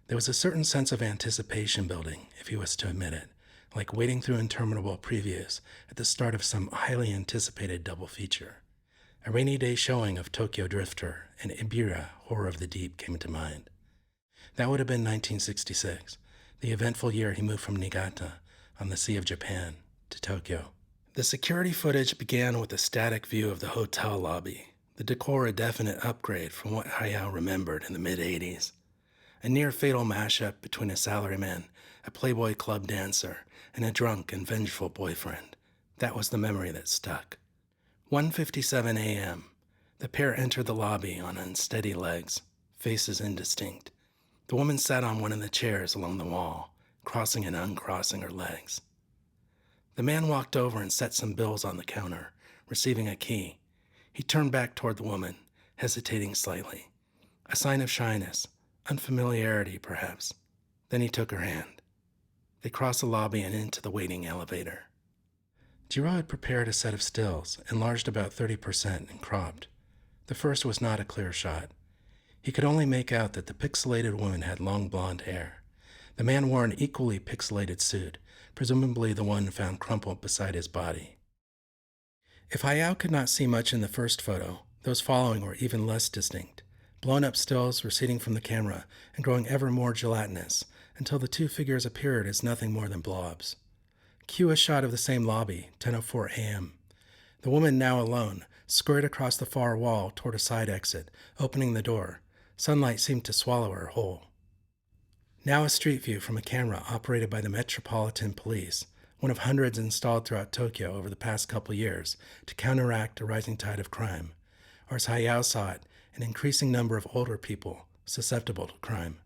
There was a certain sense of anticipation building, if he was to admit it, like wading through interminable previews at the start of some highly anticipated double feature. A rainy day showing of Tokyo Drifter and Ibira, Horror of the Deep, came to mind. That would have been 1966, the eventful year he moved from Niigata, on the Sea of Japan, to Tokyo. The security footage began with a static view of the hotel lobby, the decor a definite upgrade from what Hayao remembered in the mid-'80s. A near-fatal mashup between a salaryman, a Playboy club dancer, and a drunk and vengeful boyfriend. That was the memory that stuck. 1:57 a.m. The pair entered the lobby on unsteady legs, faces indistinct. The woman sat on one of the chairs along the wall, crossing and uncrossing her legs. The man walked over and set some bills on the counter, receiving a key. He turned back toward the woman, hesitating slightly. A sign of shyness, unfamiliarity perhaps. Then he took her hand. They crossed the lobby and into the waiting elevator. Jiro had prepared a set of stills, enlarged about 30% and cropped. The first was not a clear shot. He could only make out that the pixelated woman had long blonde hair. The man wore an equally pixelated suit, presumably the one found crumpled beside his body. If Hayao could not see much in the first photo, those following were even less distinct. Blown-up stills receding from the camera and growing ever more gelatinous until the two figures appeared as nothing more than blobs. Cue a shot of the same lobby, 10:04 a.m. The woman, now alone, scurried across the far wall toward a side exit, opening the door. Sunlight seemed to swallow her whole. Now a street view from a camera operated by the Metropolitan Police, one of hundreds installed throughout Tokyo over the past couple years to counteract a rising tide of crime, or as Hayao saw it, an increasing number of older people susceptible to crime.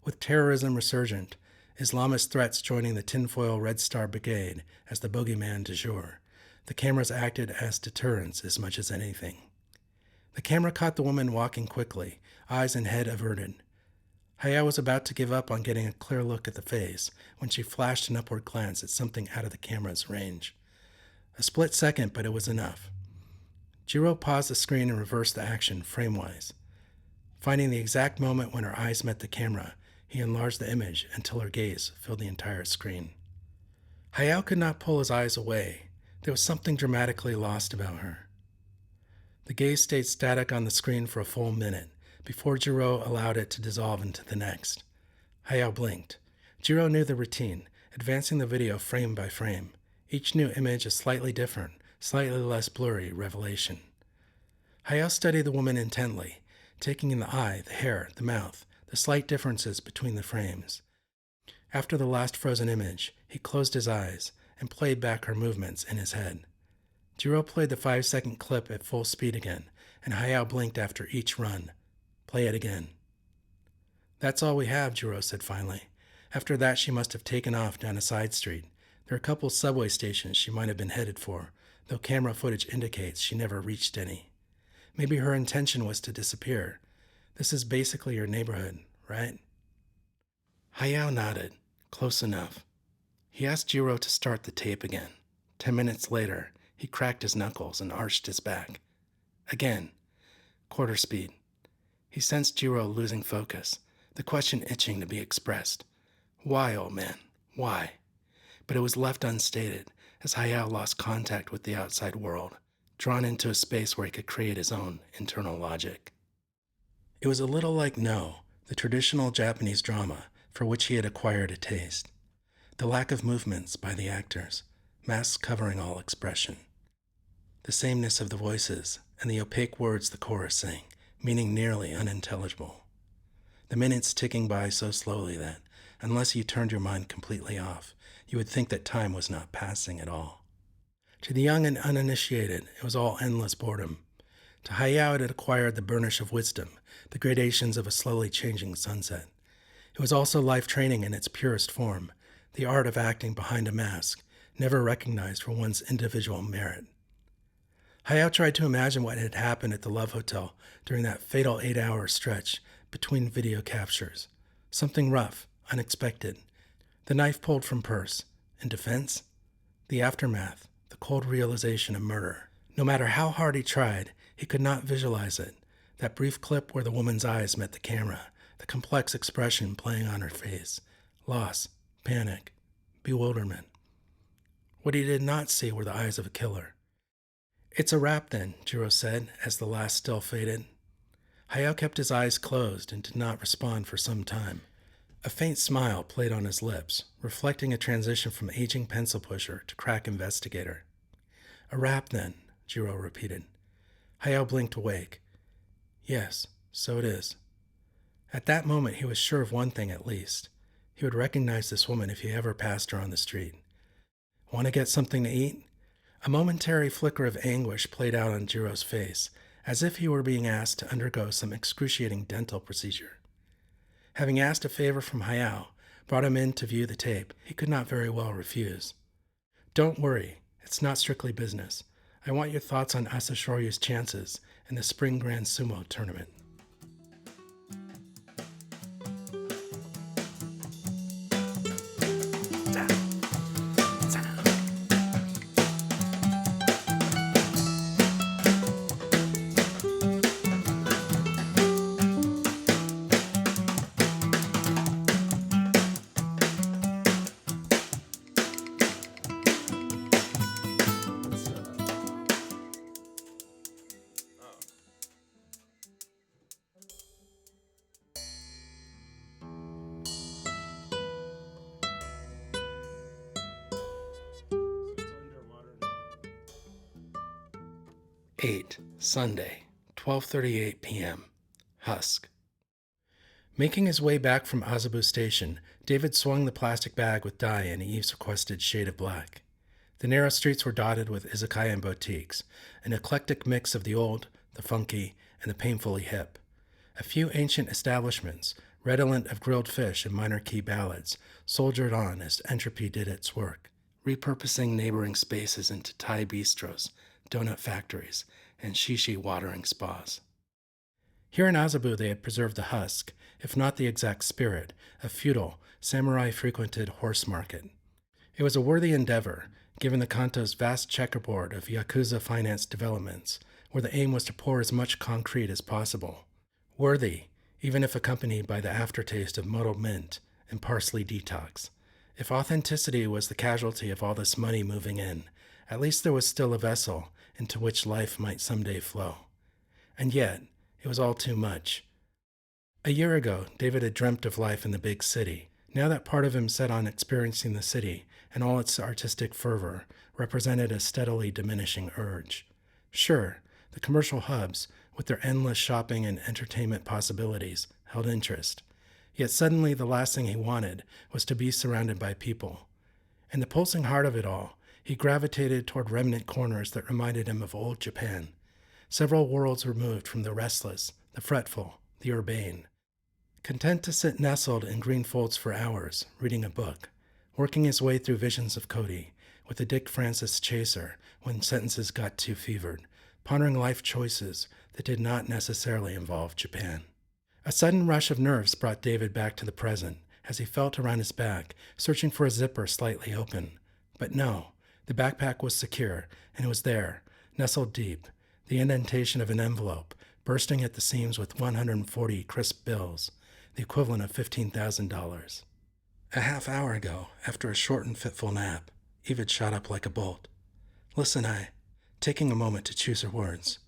With terrorism resurgent, Islamist threats joining the tinfoil Red Star Brigade as the bogeyman du jour, the cameras acted as deterrents as much as anything. The camera caught the woman walking quickly, eyes and head averted. Hayao was about to give up on getting a clear look at the face when she flashed an upward glance at something out of the camera's range. A split second, but it was enough. Jiro paused the screen and reversed the action frame-wise. Finding the exact moment when her eyes met the camera, he enlarged the image until her gaze filled the entire screen. Hayao could not pull his eyes away. There was something dramatically lost about her. The gaze stayed static on the screen for a full minute, before Jiro allowed it to dissolve into the next. Hayao blinked. Jiro knew the routine, advancing the video frame by frame, each new image a slightly different, slightly less blurry revelation. Hayao studied the woman intently, taking in the eye, the hair, the mouth, the slight differences between the frames. After the last frozen image, he closed his eyes and played back her movements in his head. Jiro played the 5-second clip at full speed again, and Hayao blinked after each run. Play it again. That's all we have, Jiro said finally. After that, she must have taken off down a side street. There are a couple subway stations she might have been headed for, though camera footage indicates she never reached any. Maybe her intention was to disappear. This is basically your neighborhood, right? Hayao nodded. Close enough. He asked Jiro to start the tape again. 10 minutes later, he cracked his knuckles and arched his back. Again. Quarter speed. He sensed Jiro losing focus, the question itching to be expressed. Why, old man? Why? But it was left unstated, as Hayao lost contact with the outside world, drawn into a space where he could create his own internal logic. It was a little like No, the traditional Japanese drama for which he had acquired a taste. The lack of movements by the actors, masks covering all expression. The sameness of the voices and the opaque words the chorus sang, meaning nearly unintelligible. The minutes ticking by so slowly that, unless you turned your mind completely off, you would think that time was not passing at all. To the young and uninitiated, it was all endless boredom. To Hayao it had acquired the burnish of wisdom, the gradations of a slowly changing sunset. It was also life training in its purest form, the art of acting behind a mask, never recognized for one's individual merit. Hayao tried to imagine what had happened at the Love Hotel during that fatal 8-hour stretch between video captures. Something rough, unexpected. The knife pulled from purse. In defense? The aftermath, the cold realization of murder. No matter how hard he tried, he could not visualize it. That brief clip where the woman's eyes met the camera, the complex expression playing on her face. Loss, panic, bewilderment. What he did not see were the eyes of a killer. It's a wrap then, Jiro said, as the last still faded. Hayao kept his eyes closed and did not respond for some time. A faint smile played on his lips, reflecting a transition from aging pencil pusher to crack investigator. A wrap then, Jiro repeated. Hayao blinked awake. Yes, so it is. At that moment he was sure of one thing at least. He would recognize this woman if he ever passed her on the street. Want to get something to eat? A momentary flicker of anguish played out on Jiro's face, as if he were being asked to undergo some excruciating dental procedure. Having asked a favor from Hayao, brought him in to view the tape, he could not very well refuse. Don't worry, it's not strictly business. I want your thoughts on Asashoryu's chances in the Spring Grand Sumo tournament. 8. Sunday, 12:38 p.m. Husk. Making his way back from Azabu Station, David swung the plastic bag with dye in Eve's requested shade of black. The narrow streets were dotted with izakaya and boutiques, an eclectic mix of the old, the funky, and the painfully hip. A few ancient establishments, redolent of grilled fish and minor key ballads, soldiered on as entropy did its work, repurposing neighboring spaces into Thai bistros, donut factories, and shishi watering spas. Here in Azabu they had preserved the husk, if not the exact spirit, a feudal, samurai-frequented horse market. It was a worthy endeavor, given the Kanto's vast checkerboard of Yakuza-financed developments, where the aim was to pour as much concrete as possible. Worthy, even if accompanied by the aftertaste of muddled mint and parsley detox. If authenticity was the casualty of all this money moving in, at least there was still a vessel into which life might someday flow. And yet, it was all too much. A year ago, David had dreamt of life in the big city. Now that part of him set on experiencing the city and all its artistic fervor represented a steadily diminishing urge. Sure, the commercial hubs, with their endless shopping and entertainment possibilities, held interest. Yet suddenly the last thing he wanted was to be surrounded by people. In the pulsing heart of it all, he gravitated toward remnant corners that reminded him of old Japan, several worlds removed from the restless, the fretful, the urbane. Content to sit nestled in green folds for hours, reading a book, working his way through visions of Cody, with a Dick Francis chaser when sentences got too fevered, pondering life choices that did not necessarily involve Japan. A sudden rush of nerves brought David back to the present, as he felt around his back, searching for a zipper slightly open. But no, the backpack was secure, and it was there, nestled deep, the indentation of an envelope, bursting at the seams with 140 crisp bills, the equivalent of $15,000. A half hour ago, after a short and fitful nap, Eve had shot up like a bolt. Listen, taking a moment to choose her words,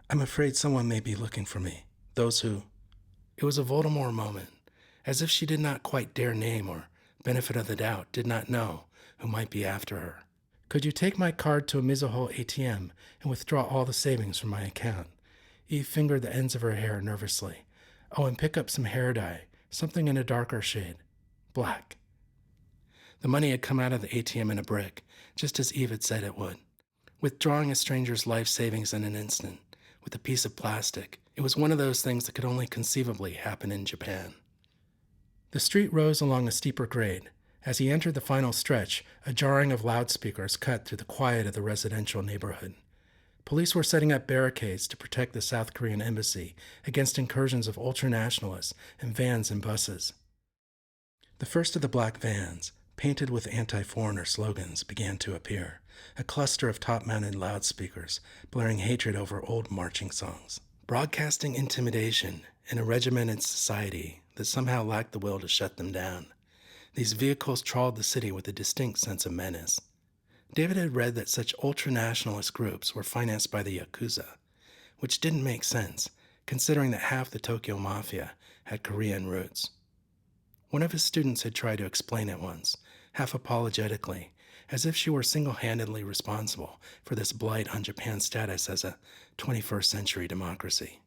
I'm afraid someone may be looking for me. Those who... It was a Voldemort moment, as if she did not quite dare name or, benefit of the doubt, did not know who might be after her. Could you take my card to a Mizuho ATM and withdraw all the savings from my account? Eve fingered the ends of her hair nervously. Oh, and pick up some hair dye, something in a darker shade. Black. The money had come out of the ATM in a brick, just as Eve had said it would. Withdrawing a stranger's life savings in an instant, with a piece of plastic, it was one of those things that could only conceivably happen in Japan. The street rose along a steeper grade. As he entered the final stretch, a jarring of loudspeakers cut through the quiet of the residential neighborhood. Police were setting up barricades to protect the South Korean embassy against incursions of ultranationalists in vans and buses. The first of the black vans, painted with anti-foreigner slogans, began to appear, a cluster of top-mounted loudspeakers blaring hatred over old marching songs, broadcasting intimidation in a regimented society that somehow lacked the will to shut them down. These vehicles trawled the city with a distinct sense of menace. David had read that such ultranationalist groups were financed by the Yakuza, which didn't make sense, considering that half the Tokyo Mafia had Korean roots. One of his students had tried to explain it once, half apologetically, as if she were single-handedly responsible for this blight on Japan's status as a 21st century democracy.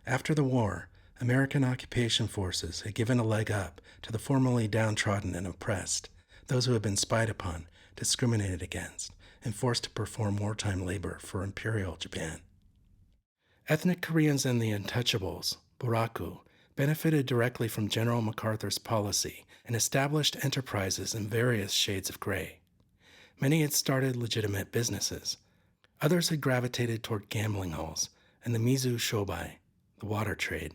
After the war, American occupation forces had given a leg up to the formerly downtrodden and oppressed, those who had been spied upon, discriminated against, and forced to perform wartime labor for Imperial Japan. Ethnic Koreans and the untouchables, Buraku, benefited directly from General MacArthur's policy and established enterprises in various shades of gray. Many had started legitimate businesses. Others had gravitated toward gambling halls and the Mizu Shobai, the water trade.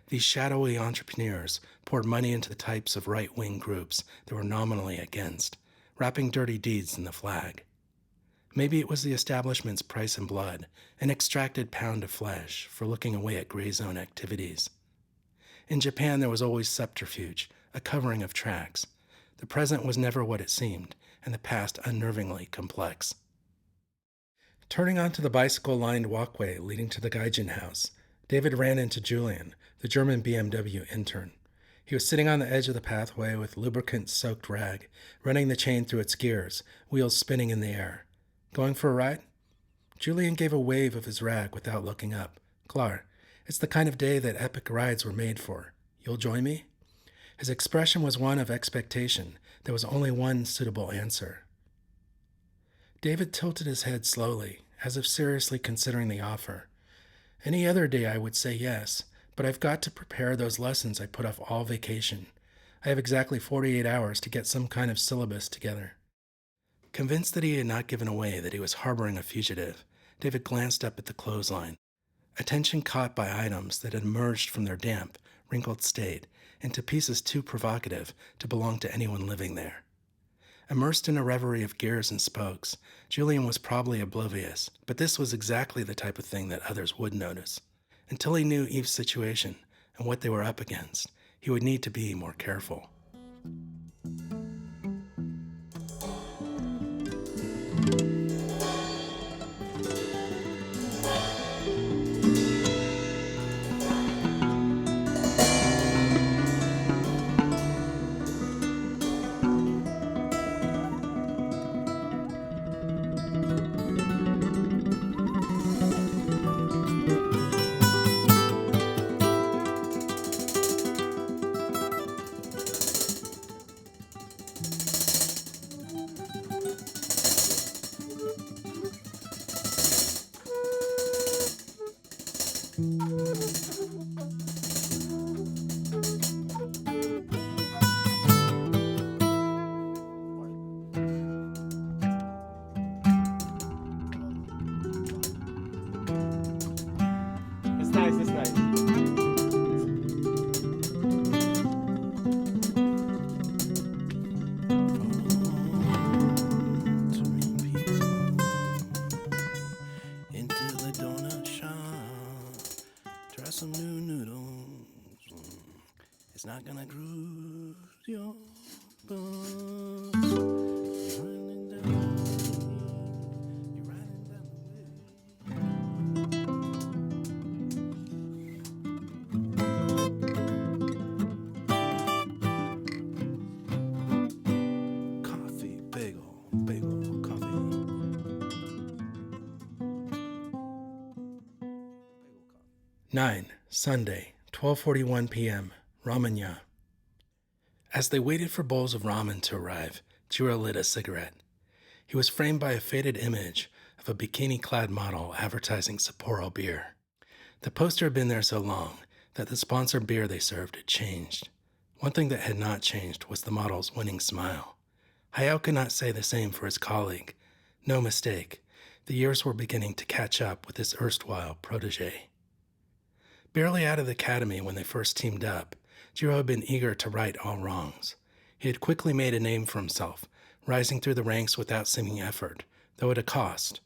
These shadowy entrepreneurs poured money into the types of right-wing groups they were nominally against, wrapping dirty deeds in the flag. Maybe it was the establishment's price in blood, an extracted pound of flesh for looking away at gray zone activities. In Japan, there was always subterfuge, a covering of tracks. The present was never what it seemed, and the past unnervingly complex. Turning onto the bicycle-lined walkway leading to the Gaijin house, David ran into Julian, the German BMW intern. He was sitting on the edge of the pathway with lubricant-soaked rag, running the chain through its gears, wheels spinning in the air. Going for a ride? Julian gave a wave of his rag without looking up. Carre, it's the kind of day that epic rides were made for. You'll join me? His expression was one of expectation. There was only one suitable answer. David tilted his head slowly, as if seriously considering the offer. Any other day I would say yes, but I've got to prepare those lessons I put off all vacation. I have exactly 48 hours to get some kind of syllabus together. Convinced that he had not given away that he was harboring a fugitive, David glanced up at the clothesline, attention caught by items that had emerged from their damp, wrinkled state into pieces too provocative to belong to anyone living there. Immersed in a reverie of gears and spokes, Julian was probably oblivious, but this was exactly the type of thing that others would notice. Until he knew Eve's situation and what they were up against, he would need to be more careful. It's nice. Into the donut shop, try some new noodles. It's not gonna bruise your bones. You're riding down coffee, bagel, coffee. 9. Sunday, 12:41 p.m. Ramanya. As they waited for bowls of ramen to arrive, Jiro lit a cigarette. He was framed by a faded image of a bikini-clad model advertising Sapporo beer. The poster had been there so long that the sponsored beer they served had changed. One thing that had not changed was the model's winning smile. Hayao could not say the same for his colleague. No mistake, the years were beginning to catch up with his erstwhile protege. Barely out of the academy when they first teamed up, Jiro had been eager to right all wrongs. He had quickly made a name for himself, rising through the ranks without seeming effort, though at a cost.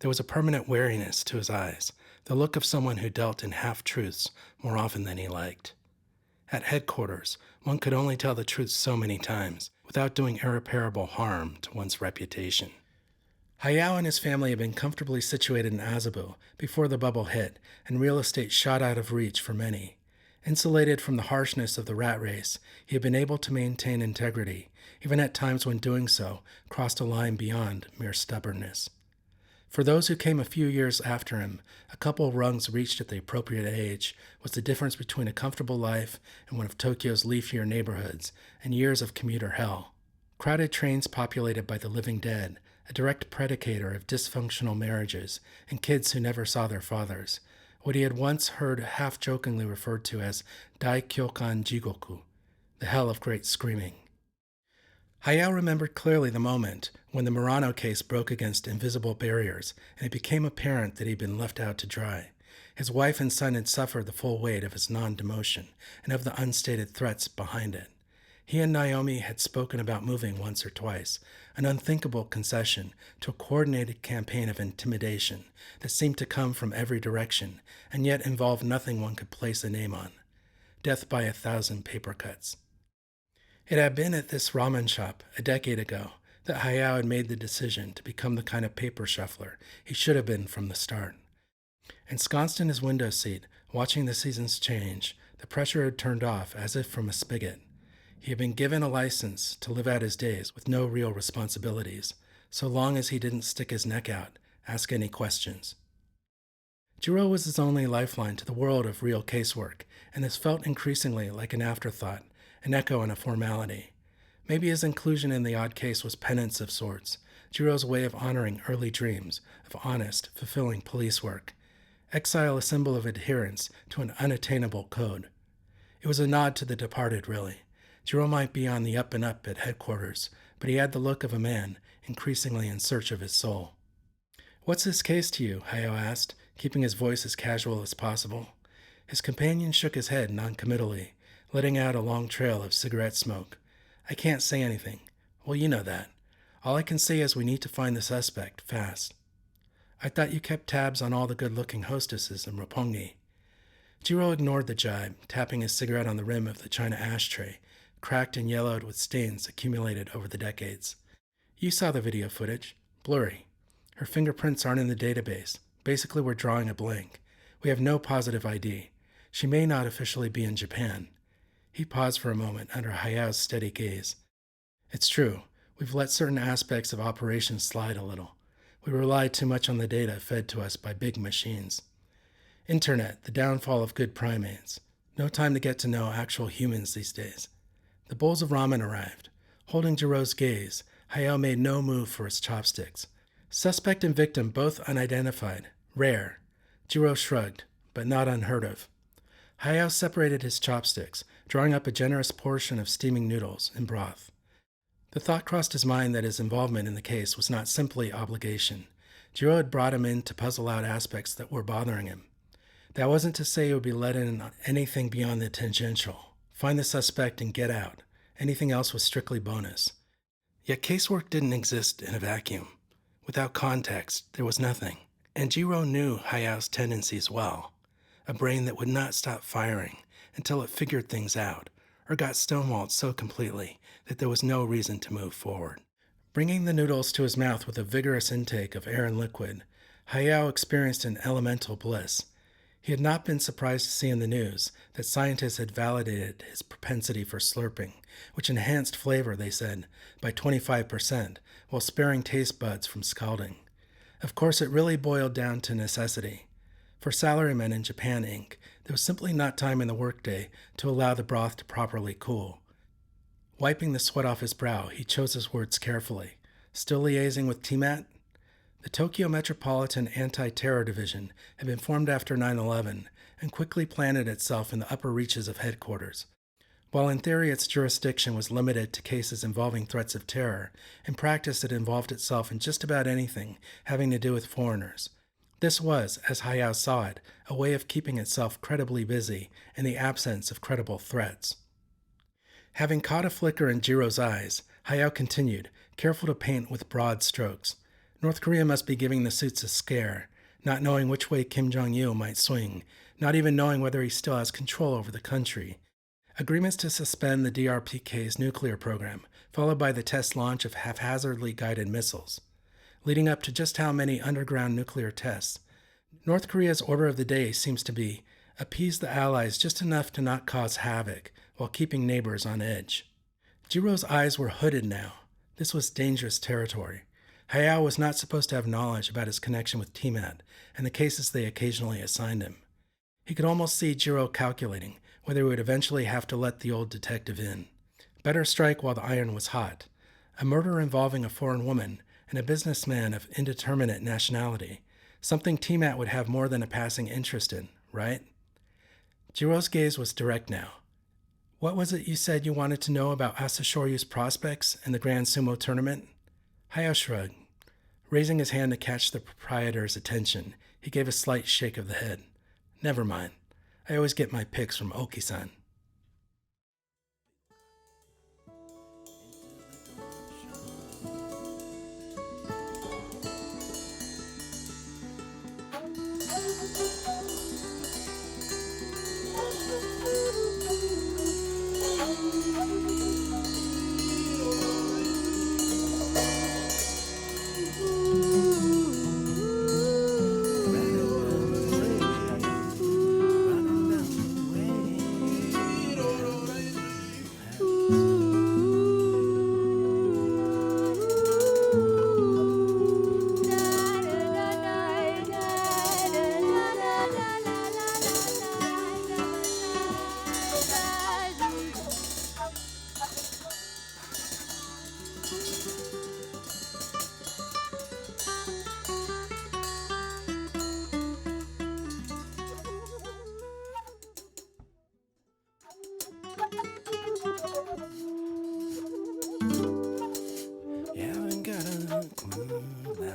There was a permanent wariness to his eyes, the look of someone who dealt in half-truths more often than he liked. At headquarters, one could only tell the truth so many times without doing irreparable harm to one's reputation. Hayao and his family had been comfortably situated in Azabu before the bubble hit, and real estate shot out of reach for many. Insulated from the harshness of the rat race, he had been able to maintain integrity, even at times when doing so crossed a line beyond mere stubbornness. For those who came a few years after him, a couple rungs reached at the appropriate age was the difference between a comfortable life in one of Tokyo's leafier neighborhoods and years of commuter hell. Crowded trains populated by the living dead, a direct predicator of dysfunctional marriages and kids who never saw their fathers, what he had once heard half-jokingly referred to as Daikyokan Jigoku, the hell of great screaming. Hayao remembered clearly the moment when the Murano case broke against invisible barriers and it became apparent that he'd been left out to dry. His wife and son had suffered the full weight of his non-demotion and of the unstated threats behind it. He and Naomi had spoken about moving once or twice, an unthinkable concession to a coordinated campaign of intimidation that seemed to come from every direction and yet involved nothing one could place a name on. Death by 1,000 paper cuts. It had been at this ramen shop a decade ago that Hayao had made the decision to become the kind of paper shuffler he should have been from the start. Ensconced in his window seat, watching the seasons change, the pressure had turned off as if from a spigot. He had been given a license to live out his days with no real responsibilities, so long as he didn't stick his neck out ask any questions. Jiro was his only lifeline to the world of real casework, and this felt increasingly like an afterthought, an echo and a formality. Maybe his inclusion in the odd case was penance of sorts, Jiro's way of honoring early dreams of honest, fulfilling police work. Exile a symbol of adherence to an unattainable code. It was a nod to the departed, really. Jiro might be on the up and up at headquarters, but he had the look of a man increasingly in search of his soul. "What's this case to you?" Hayao asked, keeping his voice as casual as possible. His companion shook his head noncommittally, letting out a long trail of cigarette smoke. "I can't say anything. Well, you know that. All I can say is we need to find the suspect, fast." "I thought you kept tabs on all the good-looking hostesses in Roppongi." Jiro ignored the jibe, tapping his cigarette on the rim of the china ashtray, cracked and yellowed with stains accumulated over the decades. "You saw the video footage. Blurry. Her fingerprints aren't in the database. Basically, we're drawing a blank. We have no positive ID. She may not officially be in Japan." He paused for a moment under Hayao's steady gaze. "It's true. We've let certain aspects of operations slide a little. We rely too much on the data fed to us by big machines. Internet, the downfall of good primates. No time to get to know actual humans these days." The bowls of ramen arrived. Holding Jiro's gaze, Hayao made no move for his chopsticks. Suspect and victim both unidentified. Rare. Jiro shrugged, but not unheard of. Hayao separated his chopsticks, drawing up a generous portion of steaming noodles and broth. The thought crossed his mind that his involvement in the case was not simply obligation. Jiro had brought him in to puzzle out aspects that were bothering him. That wasn't to say he would be let in on anything beyond the tangential. Find the suspect and get out. Anything else was strictly bonus. Yet casework didn't exist in a vacuum. Without context, there was nothing. And Jiro knew Hayao's tendencies well. A brain that would not stop firing until it figured things out, or got stonewalled so completely that there was no reason to move forward. Bringing the noodles to his mouth with a vigorous intake of air and liquid, Hayao experienced an elemental bliss. He had not been surprised to see in the news that scientists had validated his propensity for slurping, which enhanced flavor, they said, by 25%, while sparing taste buds from scalding. Of course, it really boiled down to necessity. For salarymen in Japan Inc., there was simply not time in the workday to allow the broth to properly cool. Wiping the sweat off his brow, he chose his words carefully. Still liaising with TMAT? The Tokyo Metropolitan Anti-Terror Division had been formed after 9/11 and quickly planted itself in the upper reaches of headquarters. While in theory its jurisdiction was limited to cases involving threats of terror, in practice it involved itself in just about anything having to do with foreigners. This was, as Hayao saw it, a way of keeping itself credibly busy in the absence of credible threats. Having caught a flicker in Jiro's eyes, Hayao continued, careful to paint with broad strokes. North Korea must be giving the suits a scare, not knowing which way Kim Jong-il might swing, not even knowing whether he still has control over the country. Agreements to suspend the DRPK's nuclear program, followed by the test launch of haphazardly guided missiles. Leading up to just how many underground nuclear tests. North Korea's order of the day seems to be appease the Allies just enough to not cause havoc while keeping neighbors on edge. Jiro's eyes were hooded now. This was dangerous territory. Hayao was not supposed to have knowledge about his connection with TMAT and the cases they occasionally assigned him. He could almost see Jiro calculating whether he would eventually have to let the old detective in. Better strike while the iron was hot. A murder involving a foreign woman and a businessman of indeterminate nationality, something TMAT would have more than a passing interest in, right? Jiro's gaze was direct now. "What was it you said you wanted to know about Asashoryu's prospects in the Grand Sumo tournament?" Hayao shrugged. Raising his hand to catch the proprietor's attention, he gave a slight shake of the head. "Never mind. I always get my picks from Oki-san."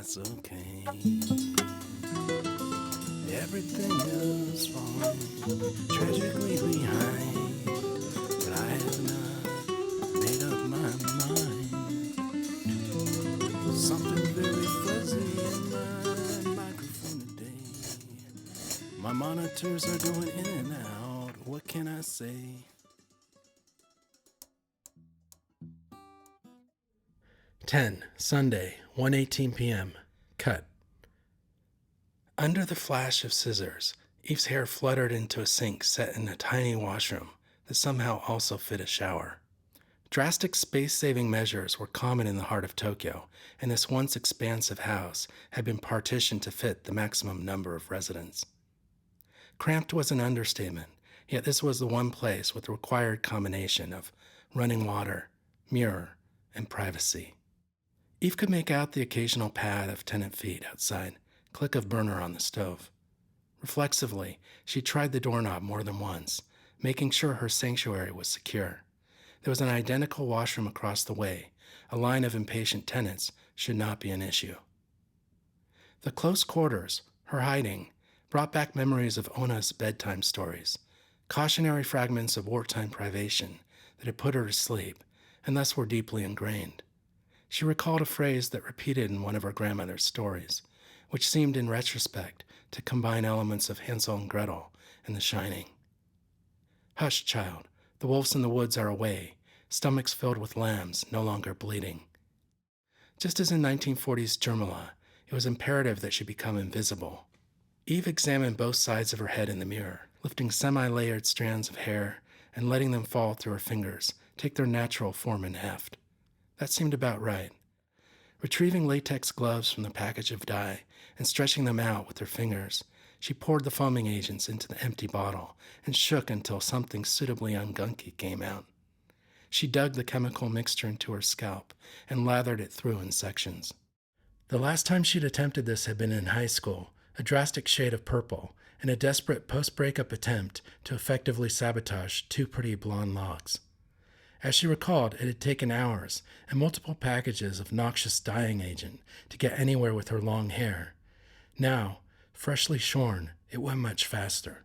that's okay. Everything is falling tragically behind, but I have not made up my mind. Something very fuzzy in my microphone today. My monitors are going in and out. What can I say? Sunday, 1:18 p.m. Cut. Under the flash of scissors, Eve's hair fluttered into a sink set in a tiny washroom that somehow also fit a shower. Drastic space-saving measures were common in the heart of Tokyo, and this once expansive house had been partitioned to fit the maximum number of residents. Cramped was an understatement, yet this was the one place with the required combination of running water, mirror, and privacy. Eve could make out the occasional pad of tenant feet outside, click of burner on the stove. Reflexively, she tried the doorknob more than once, making sure her sanctuary was secure. There was an identical washroom across the way. A line of impatient tenants should not be an issue. The close quarters, her hiding, brought back memories of Ona's bedtime stories, cautionary fragments of wartime privation that had put her to sleep and thus were deeply ingrained. She recalled a phrase that repeated in one of her grandmother's stories, which seemed in retrospect to combine elements of Hansel and Gretel and The Shining. Hush, child, the wolves in the woods are away, stomachs filled with lambs no longer bleeding. Just as in 1940s Germala, it was imperative that she become invisible. Eve examined both sides of her head in the mirror, lifting semi-layered strands of hair and letting them fall through her fingers, take their natural form and heft. That seemed about right. Retrieving latex gloves from the package of dye and stretching them out with her fingers, she poured the foaming agents into the empty bottle and shook until something suitably ungunky came out. She dug the chemical mixture into her scalp and lathered it through in sections. The last time she'd attempted this had been in high school, a drastic shade of purple, in a desperate post-breakup attempt to effectively sabotage two pretty blonde locks. As she recalled, it had taken hours and multiple packages of noxious dyeing agent to get anywhere with her long hair. Now, freshly shorn, it went much faster.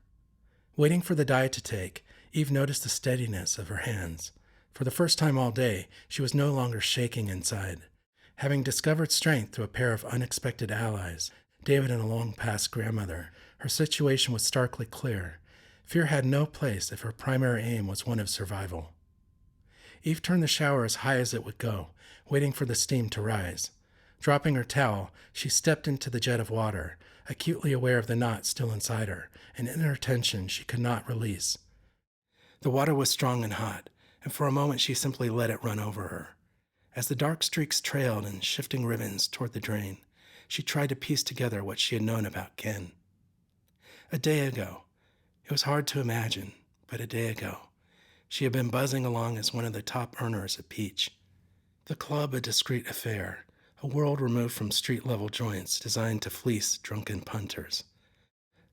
Waiting for the dye to take, Eve noticed the steadiness of her hands. For the first time all day, she was no longer shaking inside. Having discovered strength through a pair of unexpected allies, David and a long-past grandmother, her situation was starkly clear. Fear had no place if her primary aim was one of survival. Eve turned the shower as high as it would go, waiting for the steam to rise. Dropping her towel, she stepped into the jet of water, acutely aware of the knot still inside her, an inner tension she could not release. The water was strong and hot, and for a moment she simply let it run over her. As the dark streaks trailed in shifting ribbons toward the drain, she tried to piece together what she had known about Ken. A day ago, it was hard to imagine, but a day ago, she had been buzzing along as one of the top earners at Peach. The club a discreet affair, a world removed from street-level joints designed to fleece drunken punters.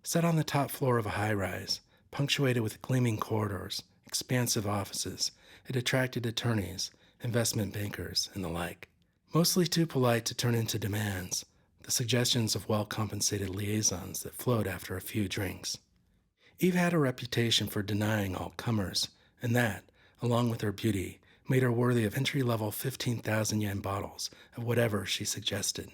Set on the top floor of a high-rise, punctuated with gleaming corridors, expansive offices, it attracted attorneys, investment bankers, and the like. Mostly too polite to turn into demands, the suggestions of well-compensated liaisons that flowed after a few drinks. Eve had a reputation for denying all comers, and that, along with her beauty, made her worthy of entry-level 15,000 yen bottles of whatever she suggested.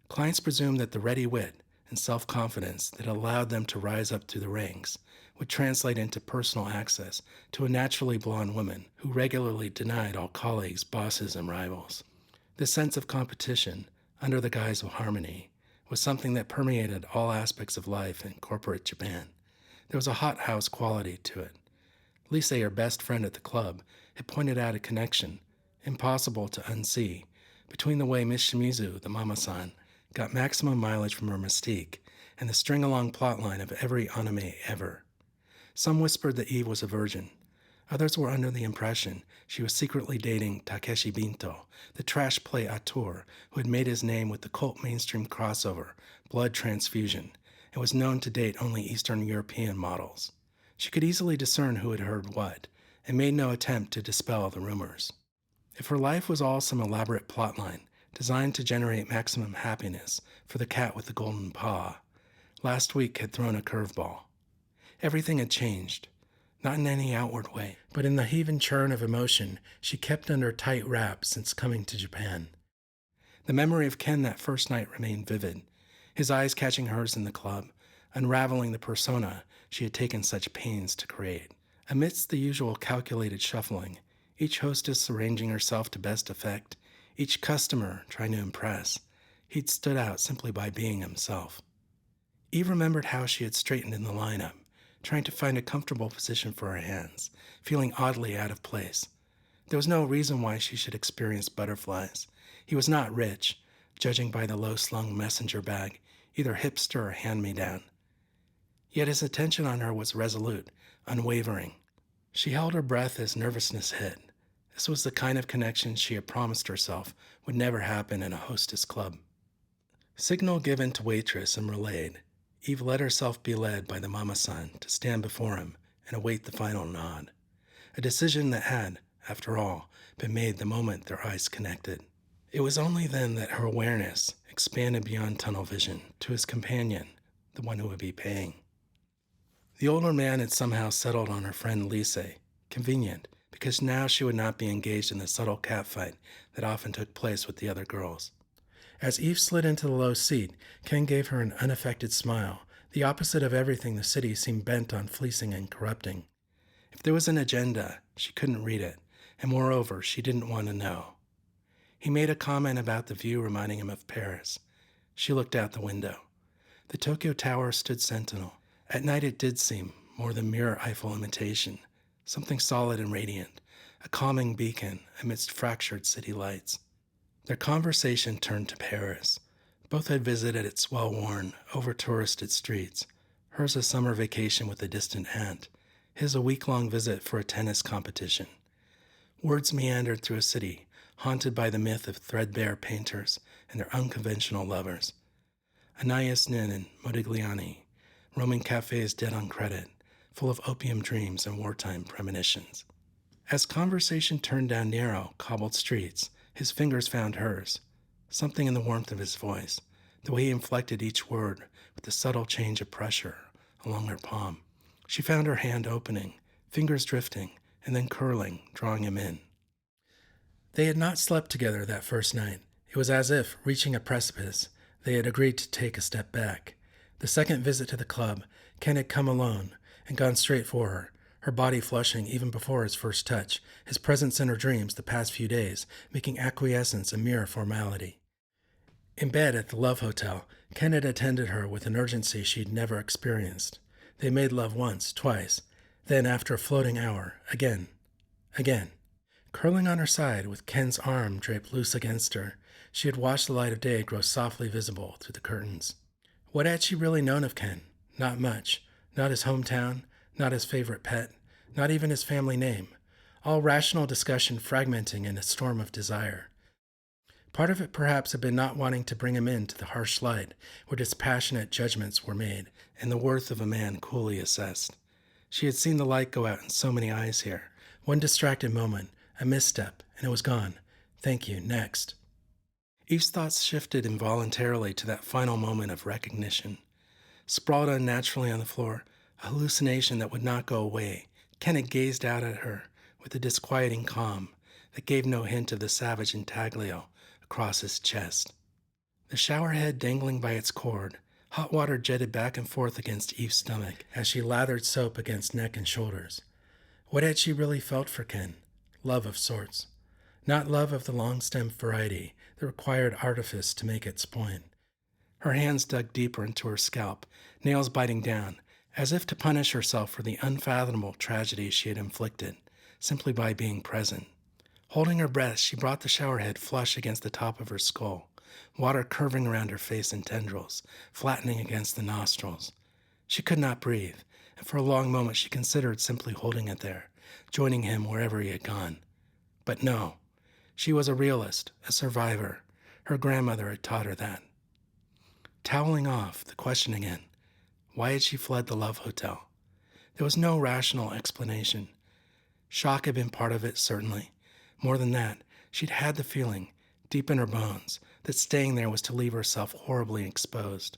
Clients presumed that the ready wit and self-confidence that allowed them to rise up through the ranks would translate into personal access to a naturally blonde woman who regularly denied all colleagues, bosses, and rivals. This sense of competition, under the guise of harmony, was something that permeated all aspects of life in corporate Japan. There was a hothouse quality to it. Lise, her best friend at the club, had pointed out a connection, impossible to unsee, between the way Miss Shimizu, the mama-san, got maximum mileage from her mystique and the string-along plotline of every anime ever. Some whispered that Eve was a virgin. Others were under the impression she was secretly dating Takeshi Binto, the trash play auteur who had made his name with the cult mainstream crossover, Blood Transfusion, and was known to date only Eastern European models. She could easily discern who had heard what, and made no attempt to dispel the rumors. If her life was all some elaborate plotline, designed to generate maximum happiness for the cat with the golden paw, last week had thrown a curveball. Everything had changed, not in any outward way, but in the heave and churn of emotion she kept under tight wrap since coming to Japan. The memory of Ken that first night remained vivid, his eyes catching hers in the club, unraveling the persona she had taken such pains to create. Amidst the usual calculated shuffling, each hostess arranging herself to best effect, each customer trying to impress, he'd stood out simply by being himself. Eve remembered how she had straightened in the lineup, trying to find a comfortable position for her hands, feeling oddly out of place. There was no reason why she should experience butterflies. He was not rich, judging by the low-slung messenger bag, either hipster or hand-me-down. Yet his attention on her was resolute, unwavering. She held her breath as nervousness hit. This was the kind of connection she had promised herself would never happen in a hostess club. Signal given to waitress and relayed, Eve let herself be led by the mama-san to stand before him and await the final nod. A decision that had, after all, been made the moment their eyes connected. It was only then that her awareness expanded beyond tunnel vision to his companion, the one who would be paying. The older man had somehow settled on her friend Lise, convenient, because now she would not be engaged in the subtle catfight that often took place with the other girls. As Eve slid into the low seat, Ken gave her an unaffected smile, the opposite of everything the city seemed bent on fleecing and corrupting. If there was an agenda, she couldn't read it, and moreover, she didn't want to know. He made a comment about the view reminding him of Paris. She looked out the window. The Tokyo Tower stood sentinel. At night it did seem more than mere Eiffel imitation, something solid and radiant, a calming beacon amidst fractured city lights. Their conversation turned to Paris. Both had visited its well-worn, over-touristed streets, hers a summer vacation with a distant aunt, his a week-long visit for a tennis competition. Words meandered through a city, haunted by the myth of threadbare painters and their unconventional lovers. Anais Nin and Modigliani, roaming cafes dead on credit, full of opium dreams and wartime premonitions. As conversation turned down narrow, cobbled streets, his fingers found hers. Something in the warmth of his voice, the way he inflected each word with the subtle change of pressure along her palm. She found her hand opening, fingers drifting, and then curling, drawing him in. They had not slept together that first night. It was as if, reaching a precipice, they had agreed to take a step back. The second visit to the club, Ken had come alone and gone straight for her body flushing even before his first touch, his presence in her dreams the past few days, making acquiescence a mere formality. In bed at the Love Hotel, Ken had attended her with an urgency she'd never experienced. They made love once, twice, then after a floating hour, again. Curling on her side, with Ken's arm draped loose against her, she had watched the light of day grow softly visible through the curtains. What had she really known of Ken? Not much. Not his hometown, not his favorite pet, not even his family name. All rational discussion fragmenting in a storm of desire. Part of it perhaps had been not wanting to bring him into the harsh light where dispassionate judgments were made and the worth of a man coolly assessed. She had seen the light go out in so many eyes here. One distracted moment, a misstep, and it was gone. Thank you, next. Eve's thoughts shifted involuntarily to that final moment of recognition. Sprawled unnaturally on the floor, a hallucination that would not go away, Ken had gazed out at her with a disquieting calm that gave no hint of the savage intaglio across his chest. The shower head dangling by its cord, hot water jetted back and forth against Eve's stomach as she lathered soap against neck and shoulders. What had she really felt for Ken? Love of sorts. Not love of the long-stemmed variety that required artifice to make its point. Her hands dug deeper into her scalp, nails biting down, as if to punish herself for the unfathomable tragedy she had inflicted, simply by being present. Holding her breath, she brought the showerhead flush against the top of her skull, water curving around her face in tendrils, flattening against the nostrils. She could not breathe, and for a long moment she considered simply holding it there, joining him wherever he had gone. But no, she was a realist, a survivor. Her grandmother had taught her that. Toweling off, the question again. Why had she fled the Love Hotel? There was no rational explanation. Shock had been part of it, certainly. More than that, she'd had the feeling, deep in her bones, that staying there was to leave herself horribly exposed.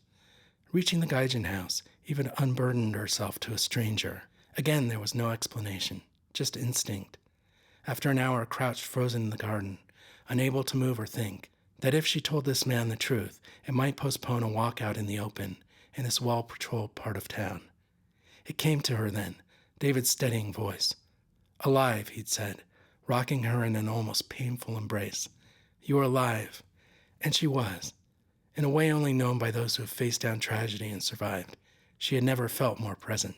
Reaching the Gaijin house even unburdened herself to a stranger. Again, there was no explanation, just instinct. After an hour crouched frozen in the garden, unable to move or think, that if she told this man the truth, it might postpone a walk out in the open in this well-patrolled part of town. It came to her then, David's steadying voice. "Alive," he'd said, rocking her in an almost painful embrace. "You are alive." And she was. In a way only known by those who have faced down tragedy and survived, she had never felt more present.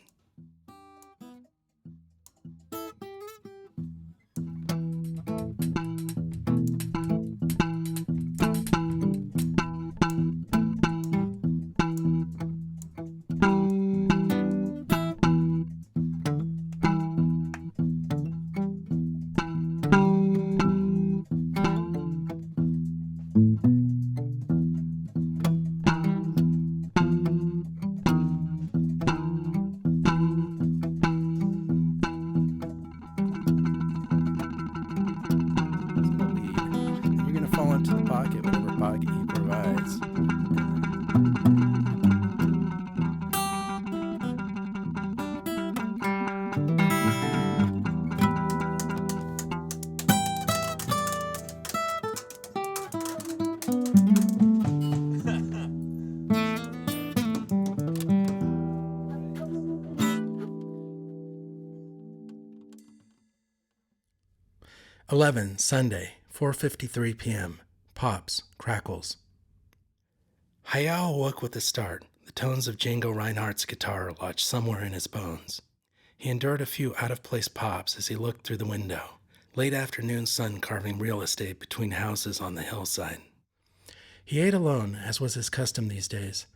Fall into the pocket, whatever pocket he provides. 11, Sunday, 4:53 p.m. Pops, crackles. Hayao awoke with a start. The tones of Django Reinhardt's guitar lodged somewhere in his bones. He endured a few out-of-place pops as he looked through the window. Late afternoon sun carving real estate between houses on the hillside. He ate alone, as was his custom these days.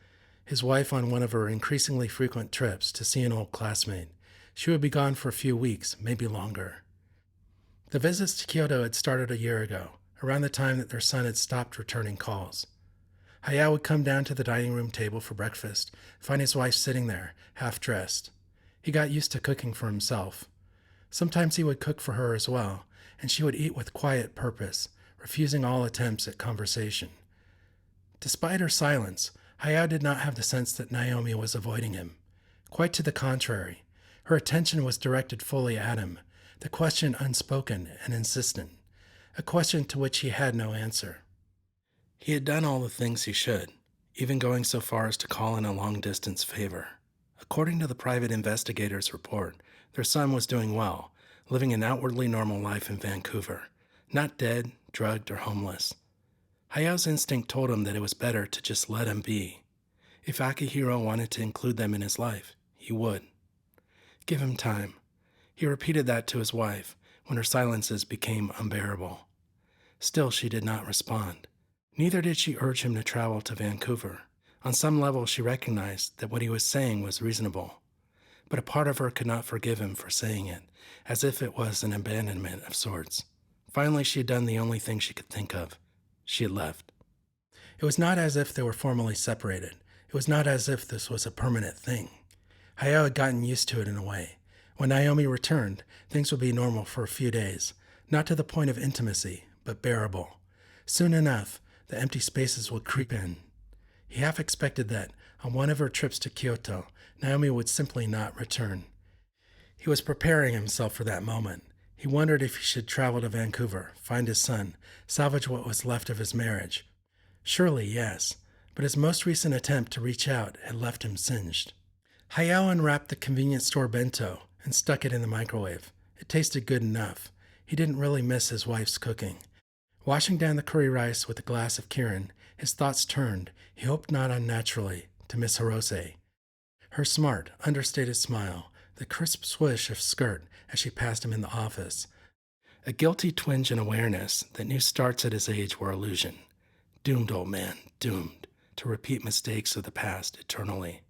His wife on one of her increasingly frequent trips to see an old classmate. She would be gone for a few weeks, maybe longer. The visits to Kyoto had started a year ago, around the time that their son had stopped returning calls. Hayao would come down to the dining room table for breakfast, find his wife sitting there, half-dressed. He got used to cooking for himself. Sometimes he would cook for her as well, and she would eat with quiet purpose, refusing all attempts at conversation. Despite her silence, Hayao did not have the sense that Naomi was avoiding him. Quite to the contrary, her attention was directed fully at him, the question unspoken and insistent, a question to which he had no answer. He had done all the things he should, even going so far as to call in a long-distance favor. According to the private investigator's report, their son was doing well, living an outwardly normal life in Vancouver, not dead, drugged, or homeless. Hayao's instinct told him that it was better to just let him be. If Akihiro wanted to include them in his life, he would. Give him time. He repeated that to his wife when her silences became unbearable. Still, she did not respond. Neither did she urge him to travel to Vancouver. On some level, she recognized that what he was saying was reasonable. But a part of her could not forgive him for saying it, as if it was an abandonment of sorts. Finally, she had done the only thing she could think of. She had left. It was not as if they were formally separated. It was not as if this was a permanent thing. Hayao had gotten used to it in a way. When Naomi returned, things would be normal for a few days, not to the point of intimacy, but bearable. Soon enough, the empty spaces would creep in. He half expected that, on one of her trips to Kyoto, Naomi would simply not return. He was preparing himself for that moment. He wondered if he should travel to Vancouver, find his son, salvage what was left of his marriage. Surely, yes, but his most recent attempt to reach out had left him singed. Hayao unwrapped the convenience store bento and stuck it in the microwave. It tasted good enough. He didn't really miss his wife's cooking. Washing down the curry rice with a glass of Kirin, his thoughts turned, he hoped not unnaturally, to Miss Hirose. Her smart, understated smile, the crisp swish of skirt as she passed him in the office. A guilty twinge in awareness that new starts at his age were illusion. Doomed, old man, doomed, to repeat mistakes of the past eternally.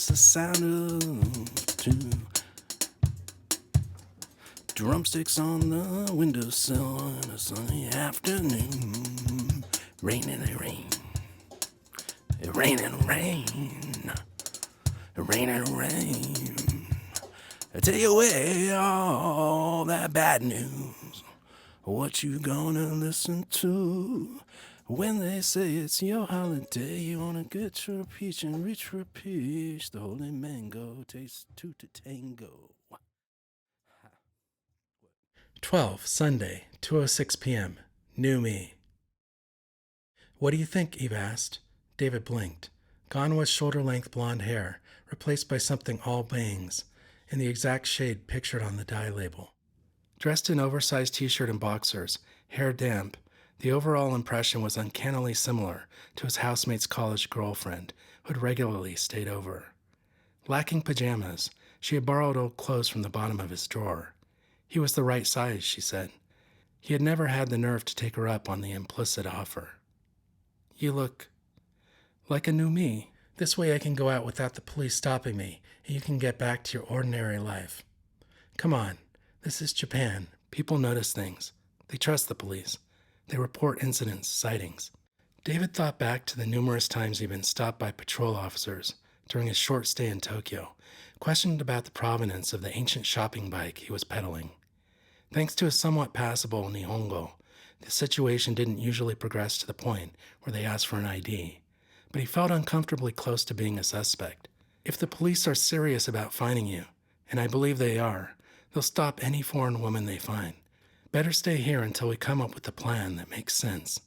It's the sound of two drumsticks on the windowsill on a sunny afternoon. Rain and rain. Rain and rain. Rain and rain. Take away all that bad news. What you gonna listen to when they say it's your holiday? You wanna get your peach and reach for a peach. The holy mango takes two to tango. 12, Sunday, 2:06 p.m. New me. What do you think? Eve asked. David blinked. Gone was shoulder-length blonde hair, replaced by something all bangs, in the exact shade pictured on the dye label. Dressed in oversized t-shirt and boxers, hair damp, the overall impression was uncannily similar to his housemate's college girlfriend, who had regularly stayed over. Lacking pajamas, she had borrowed old clothes from the bottom of his drawer. He was the right size, she said. He had never had the nerve to take her up on the implicit offer. You look like a new me. This way I can go out without the police stopping me, and you can get back to your ordinary life. Come on, this is Japan. People notice things. They trust the police. They report incidents, sightings. David thought back to the numerous times he'd been stopped by patrol officers during his short stay in Tokyo, questioned about the provenance of the ancient shopping bike he was peddling. Thanks to his somewhat passable Nihongo, the situation didn't usually progress to the point where they asked for an ID, but he felt uncomfortably close to being a suspect. If the police are serious about finding you, and I believe they are, they'll stop any foreign woman they find. Better stay here until we come up with a plan that makes sense.